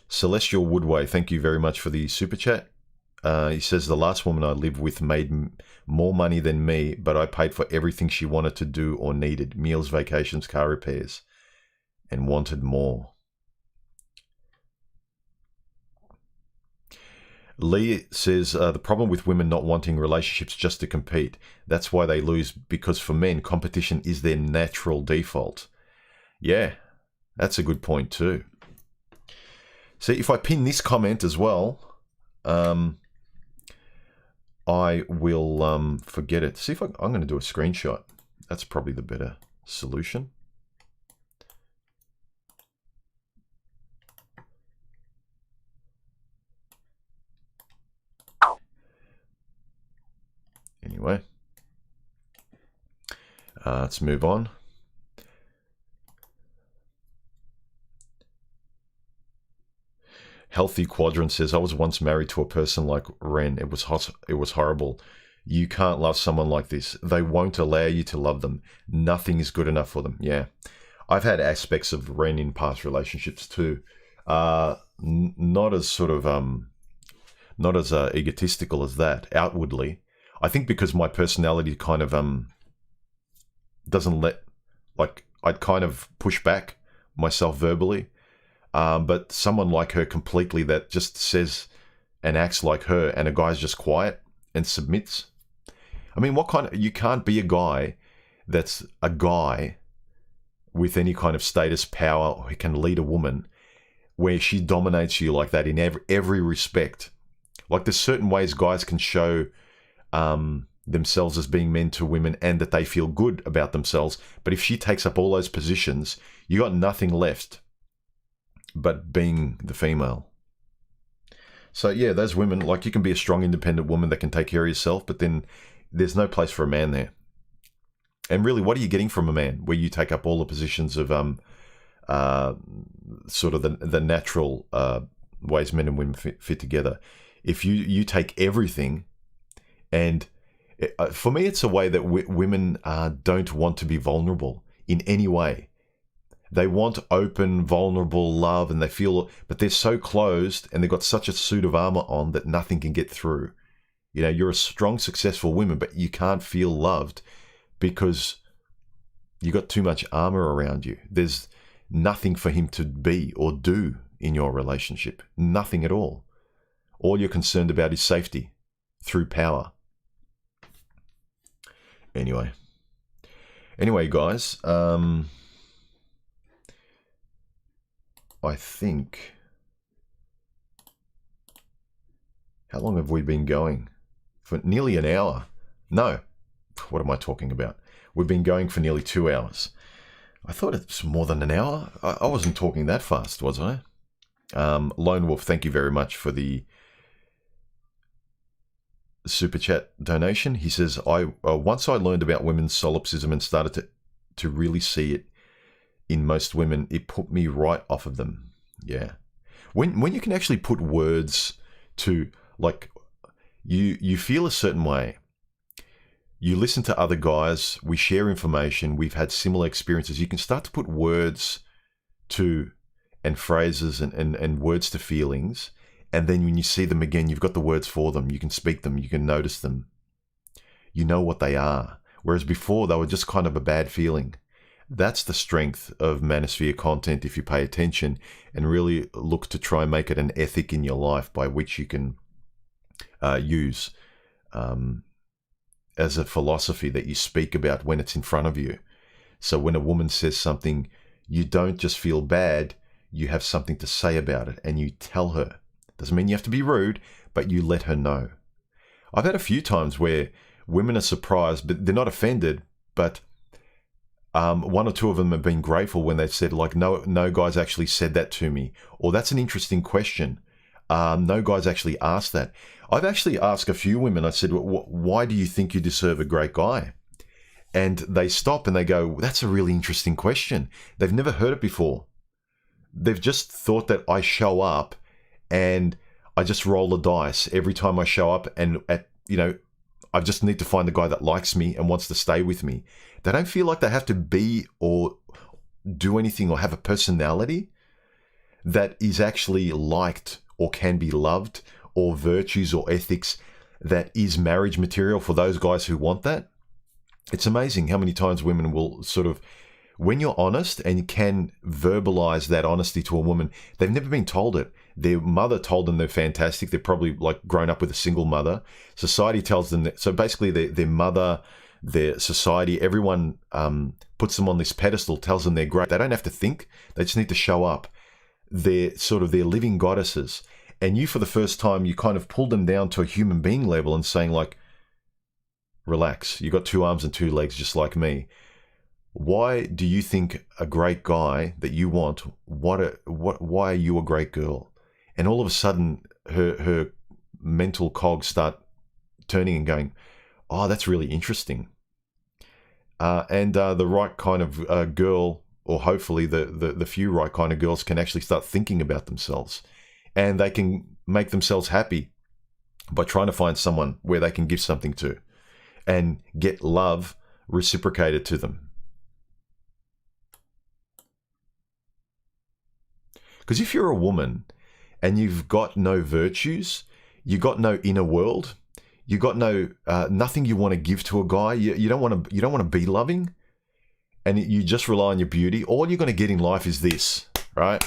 Celestial Woodway, thank you very much for the super chat. He says, the last woman I lived with made more money than me, but I paid for everything she wanted to do or needed. Meals, vacations, car repairs, and wanted more. Lee says, the problem with women not wanting relationships just to compete. That's why they lose, because for men, competition is their natural default. Yeah, that's a good point too. See, if I pin this comment as well, I will forget it. See if I'm going to do a screenshot. That's probably the better solution. Anyway, let's move on. Healthy Quadrant says, I was once married to a person like Ren. It was horrible. You can't love someone like this. They won't allow you to love them. Nothing is good enough for them. Yeah. I've had aspects of Ren in past relationships too. Not as sort of, not as egotistical as that outwardly. I think because my personality kind of doesn't let, like, I'd kind of push back myself verbally. But someone like her completely that just says and acts like her, and a guy's just quiet and submits. I mean, you can't be a guy that's a guy with any kind of status, power, who can lead a woman where she dominates you like that in every respect. Like, there's certain ways guys can show themselves as being men to women and that they feel good about themselves. But if she takes up all those positions, you got nothing left but being the female. So yeah, those women, like, you can be a strong, independent woman that can take care of yourself, but then there's no place for a man there. And really, what are you getting from a man where you take up all the positions of sort of the natural ways men and women fit together? If you take everything, and for me, it's a way that women don't want to be vulnerable in any way. They want open, vulnerable love, and they feel, but they're so closed and they've got such a suit of armor on that nothing can get through. You know, you're a strong, successful woman, but you can't feel loved because you got too much armor around you. There's nothing for him to be or do in your relationship. Nothing at all. All you're concerned about is safety through power. Anyway, guys, I think, how long have we been going? For nearly an hour. No, what am I talking about? We've been going for nearly 2 hours. I thought it's more than an hour. I wasn't talking that fast, was I? Lone Wolf, thank you very much for the super chat donation. He says, once I learned about women's solipsism and started to really see it in most women, it put me right off of them. Yeah. When you can actually put words to, like, you feel a certain way. You listen to other guys, we share information, we've had similar experiences. You can start to put words to, and phrases and words to feelings. And then when you see them again, you've got the words for them. You can speak them, you can notice them. You know what they are. Whereas before, they were just kind of a bad feeling. That's the strength of Manosphere content if you pay attention and really look to try and make it an ethic in your life by which you can use as a philosophy that you speak about when it's in front of you. So when a woman says something, you don't just feel bad, you have something to say about it and you tell her. Doesn't mean you have to be rude, but you let her know. I've had a few times where women are surprised, but they're not offended, but one or two of them have been grateful when they've said, like, no guys actually said that to me, or that's an interesting question. No guys actually asked that. I've actually asked a few women, I said, why do you think you deserve a great guy? And they stop and they go, that's a really interesting question. They've never heard it before. They've just thought that I show up and I just roll the dice every time I show up, and I just need to find the guy that likes me and wants to stay with me. They don't feel like they have to be or do anything or have a personality that is actually liked or can be loved, or virtues or ethics that is marriage material for those guys who want that. It's amazing how many times women will sort of, when you're honest and you can verbalize that honesty to a woman, they've never been told it. Their mother told them they're fantastic. They're probably like grown up with a single mother. Society tells them that. So basically their mother, their society, everyone puts them on this pedestal, tells them they're great. They don't have to think. They just need to show up. They're living goddesses. And you, for the first time, you kind of pull them down to a human being level and saying like, relax, you got 2 arms and 2 legs just like me. Why do you think a great guy that you want, why are you a great girl? And all of a sudden, her mental cogs start turning and going, oh, that's really interesting. And the right kind of girl, or hopefully the few right kind of girls, can actually start thinking about themselves. And they can make themselves happy by trying to find someone where they can give something to and get love reciprocated to them. Because if you're a woman and you've got no virtues, you got no inner world, you got no nothing you want to give to a guy, you don't want to be loving, and you just rely on your beauty, all you're going to get in life is this, right?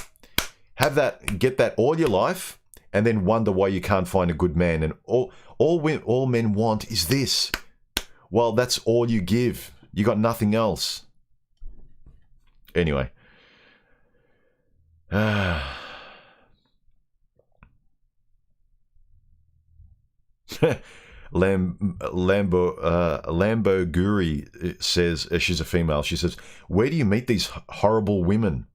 Get that all your life, and then wonder why you can't find a good man. And all men want is this. Well, that's all you give. You got nothing else. Anyway. Lambo Guri says, she's a female, she says, where do you meet these horrible women?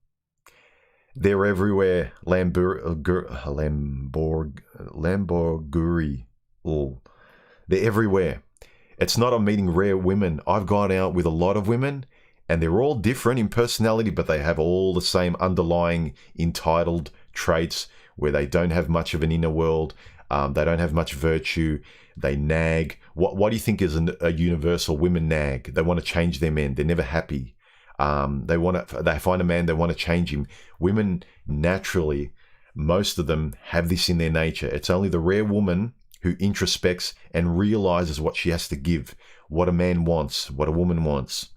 They're everywhere. Lamborghini. Oh, they're everywhere. It's not I'm meeting rare women. I've gone out with a lot of women, and they're all different in personality, but they have all the same underlying entitled traits where they don't have much of an inner world. They don't have much virtue. They nag. What do you think is a universal? Women nag. They want to change their men. They're never happy. They find a man, they want to change him. Women naturally, most of them have this in their nature. It's only the rare woman who introspects and realizes what she has to give, what a man wants, what a woman wants.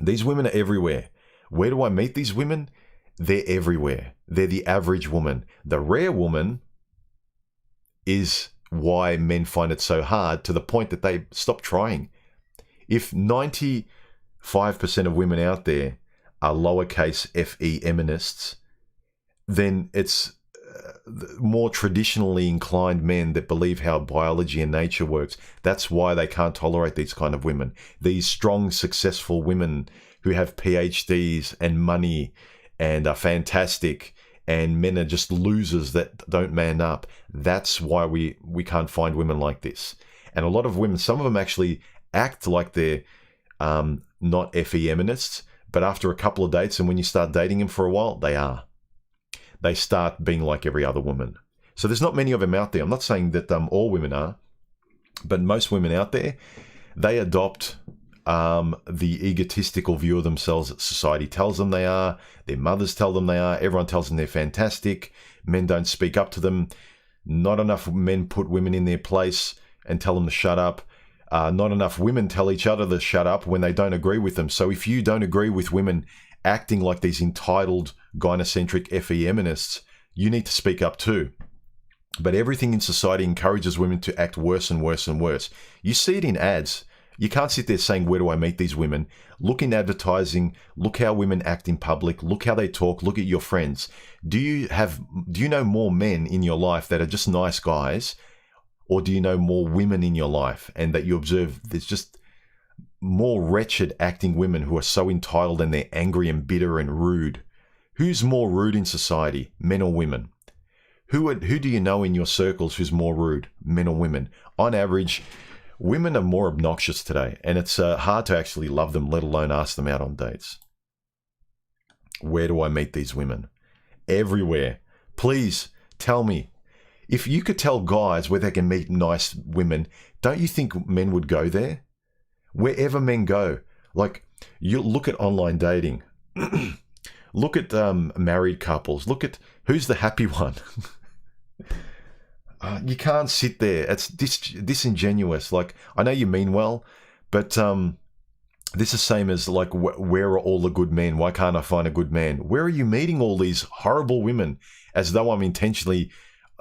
These women are everywhere. Where do I meet these women? They're everywhere. They're the average woman. The rare woman is why men find it so hard, to the point that they stop trying. If 95% of women out there are lowercase fe feminists, then it's more traditionally inclined men that believe how biology and nature works. That's why they can't tolerate these kind of women. These strong, successful women who have PhDs and money and are fantastic, and men are just losers that don't man up. That's why we can't find women like this. And a lot of women, some of them actually act like they're not feminists, but after a couple of dates, and when you start dating them for a while, they are. They start being like every other woman. So there's not many of them out there. I'm not saying that all women are, but most women out there, they adopt the egotistical view of themselves that society tells them they are. Their mothers tell them they are. Everyone tells them they're fantastic. Men don't speak up to them. Not enough men put women in their place and tell them to shut up. Not enough women tell each other to shut up when they don't agree with them. So if you don't agree with women acting like these entitled, gynocentric feminists, you need to speak up too. But everything in society encourages women to act worse and worse and worse. You see it in ads. You can't sit there saying, where do I meet these women? Look in advertising. Look how women act in public. Look how they talk. Look at your friends. Do you know more men in your life that are just nice guys? Or do you know more women in your life, and that you observe there's just more wretched acting women who are so entitled and they're angry and bitter and rude? Who's more rude in society, men or women? Who do you know in your circles who's more rude, men or women? On average, women are more obnoxious today, and it's hard to actually love them, let alone ask them out on dates. Where do I meet these women? Everywhere. Please tell me. If you could tell guys where they can meet nice women, don't you think men would go there? Wherever men go. Like, you look at online dating. Look at married couples. Look at who's the happy one. You can't sit there. It's disingenuous. Like, I know you mean well, but this is same as like, where are all the good men? Why can't I find a good man? Where are you meeting all these horrible women? As though I'm intentionally,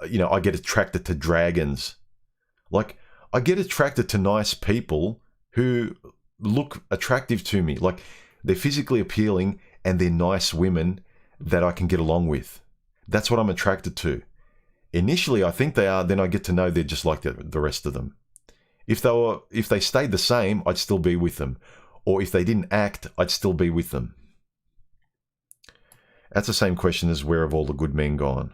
I get attracted to dragons. Like, I get attracted to nice people who look attractive to me. Like, they're physically appealing and they're nice women that I can get along with. That's what I'm attracted to. Initially, I think they are. Then I get to know they're just like the rest of them. If they stayed the same, I'd still be with them. Or if they didn't act, I'd still be with them. That's the same question as, where have all the good men gone?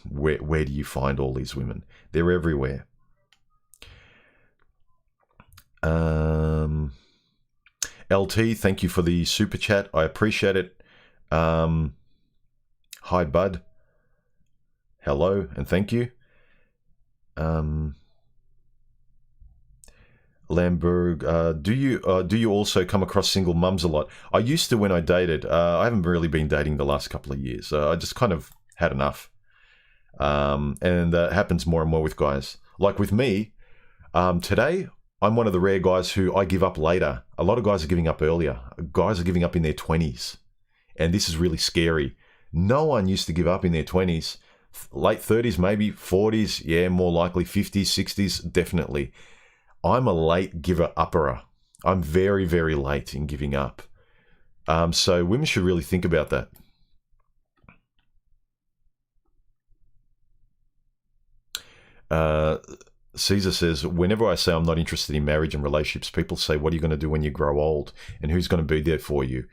Where do you find all these women? They're everywhere. LT, thank you for the super chat. I appreciate it. Hi, bud. Hello, and thank you. Lamberg, do you also come across single mums a lot? I used to when I dated. I haven't really been dating the last couple of years. I just kind of had enough. And it happens more and more with guys. Like with me, today, I'm one of the rare guys who I give up later. A lot of guys are giving up earlier. Guys are giving up in their 20s. And this is really scary. No one used to give up in their 20s. Late 30s, maybe 40s, yeah, more likely 50s, 60s, definitely. I'm a late giver-upperer. I'm very, very late in giving up. So women should really think about that. Caesar says, whenever I say I'm not interested in marriage and relationships, people say, what are you going to do when you grow old? And who's going to be there for you?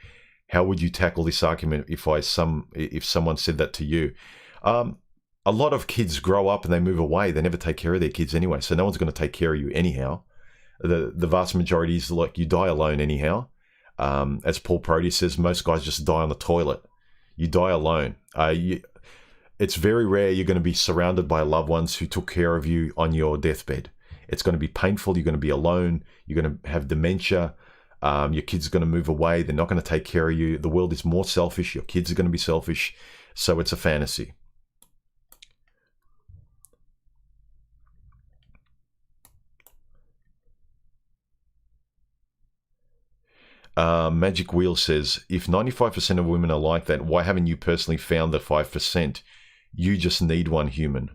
How would you tackle this argument if someone said that to you? A lot of kids grow up and they move away. They never take care of their kids anyway. So no one's going to take care of you anyhow. The vast majority is like, you die alone anyhow. As Paul Proteus says, most guys just die on the toilet. You die alone. It's very rare you're going to be surrounded by loved ones who took care of you on your deathbed. It's going to be painful. You're going to be alone. You're going to have dementia. Your kids are going to move away. They're not going to take care of you. The world is more selfish. Your kids are going to be selfish. So it's a fantasy. Magic Wheel says, if 95% of women are like that, why haven't you personally found the 5%? You just need one human.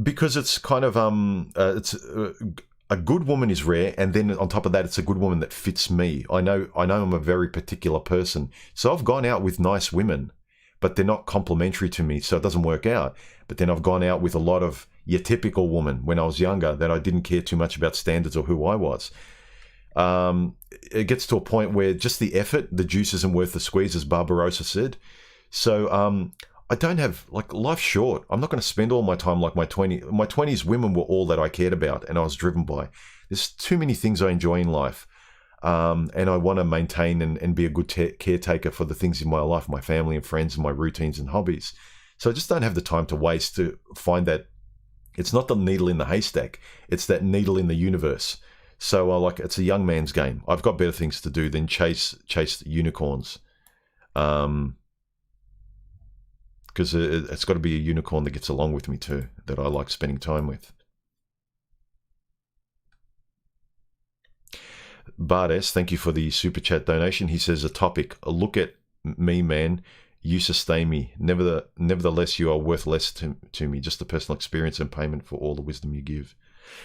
Because it's kind of, a good woman is rare, and then on top of that, it's a good woman that fits me. I know I'm a very particular person. So I've gone out with nice women, but they're not complimentary to me, so it doesn't work out. But then I've gone out with a lot of your typical woman when I was younger that I didn't care too much about standards or who I was. It gets to a point where just the effort, the juice isn't worth the squeeze, as Barbarossa said. So I don't have, like, life's short. I'm not going to spend all my time like my 20s. Women were all that I cared about and I was driven by. There's too many things I enjoy in life. And I want to maintain and be a good caretaker for the things in my life, my family and friends and my routines and hobbies. So I just don't have the time to waste to find that. It's not the needle in the haystack. It's that needle in the universe. So it's a young man's game. I've got better things to do than chase unicorns. Because it's got to be a unicorn that gets along with me too, that I like spending time with. Bardes, thank you for the super chat donation. He says, a topic, look at me, man. You sustain me. Nevertheless, you are worth less to me. Just a personal experience and payment for all the wisdom you give.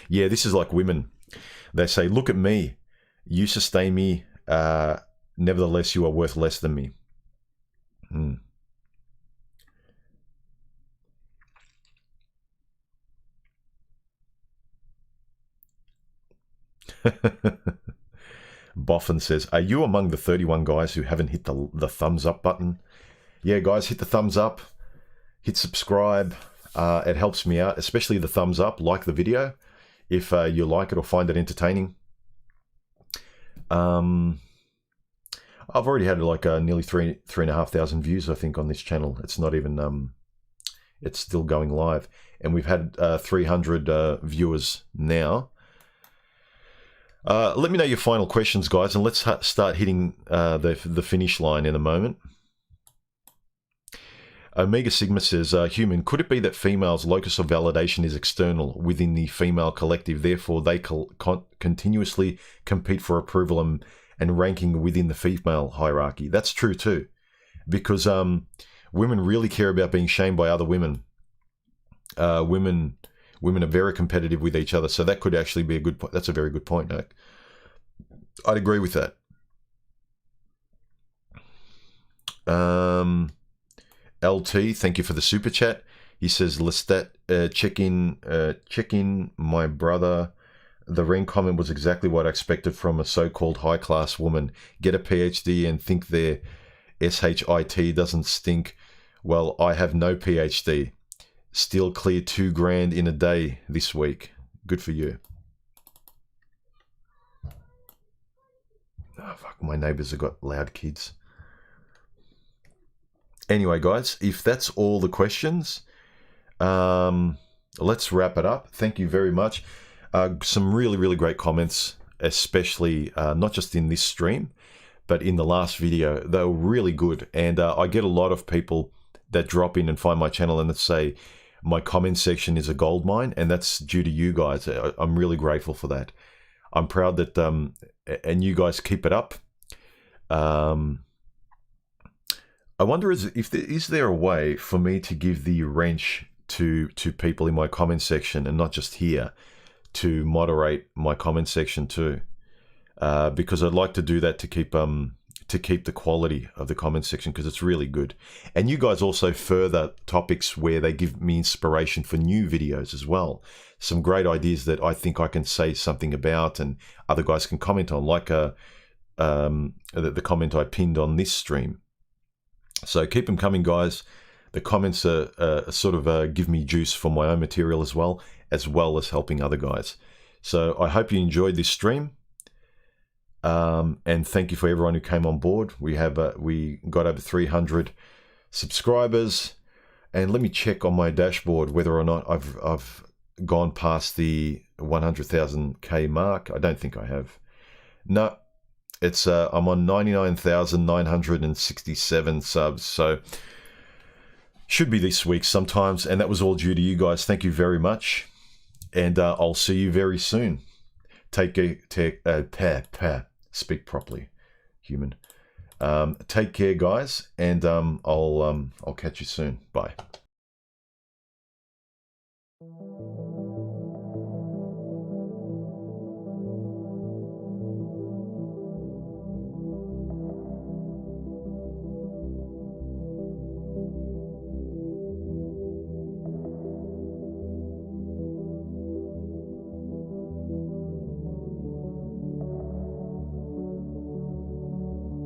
Yeah, this is like women. They say, look at me. You sustain me. Nevertheless, you are worth less than me. Boffin says, are you among the 31 guys who haven't hit the thumbs up button? Yeah, guys, hit the thumbs up. Hit subscribe. It helps me out, especially the thumbs up. Like the video if you like it or find it entertaining. I've already had like nearly 3,500 views, I think, on this channel. It's not even it's still going live. And we've had 300 viewers now. Let me know your final questions, guys, and let's start hitting the finish line in a moment. Omega Sigma says, Human, could it be that females' locus of validation is external within the female collective, therefore they continuously compete for approval and ranking within the female hierarchy? That's true too, because women really care about being shamed by other women. Women are very competitive with each other, so that could actually be a good point. That's a very good point, Nick. I'd agree with that. LT, thank you for the super chat. He says, Lestat, check in, my brother. The ring comment was exactly what I expected from a so-called high-class woman. Get a PhD and think their SHIT doesn't stink. Well, I have no PhD. Still clear $2,000 in a day this week. Good for you. Oh, fuck, my neighbors have got loud kids. Anyway, guys, if that's all the questions, let's wrap it up. Thank you very much. Some really, really great comments, especially not just in this stream, but in the last video. They were really good. And I get a lot of people that drop in and find my channel and that say my comment section is a gold mine, and that's due to you guys. I'm really grateful for that. I'm proud that, and you guys keep it up. I wonder is there a way for me to give the wrench to people in my comment section, and not just here, to moderate my comment section too, because I'd like to do that to keep the quality of the comment section, because it's really good. And you guys also further topics where they give me inspiration for new videos as well. Some great ideas that I think I can say something about, and other guys can comment on, like the comment I pinned on this stream. So keep them coming, guys. The comments are sort of give me juice for my own material as well as helping other guys. So I hope you enjoyed this stream. And thank you for everyone who came on board. We got over 300 subscribers. And let me check on my dashboard whether or not I've gone past the 100,000K mark. I don't think I have. No. It's I'm on 99,967 subs, so should be this week sometimes, and that was all due to you guys. Thank you very much, and I'll see you very soon. Speak properly, human. Take care, guys, and I'll catch you soon. Bye.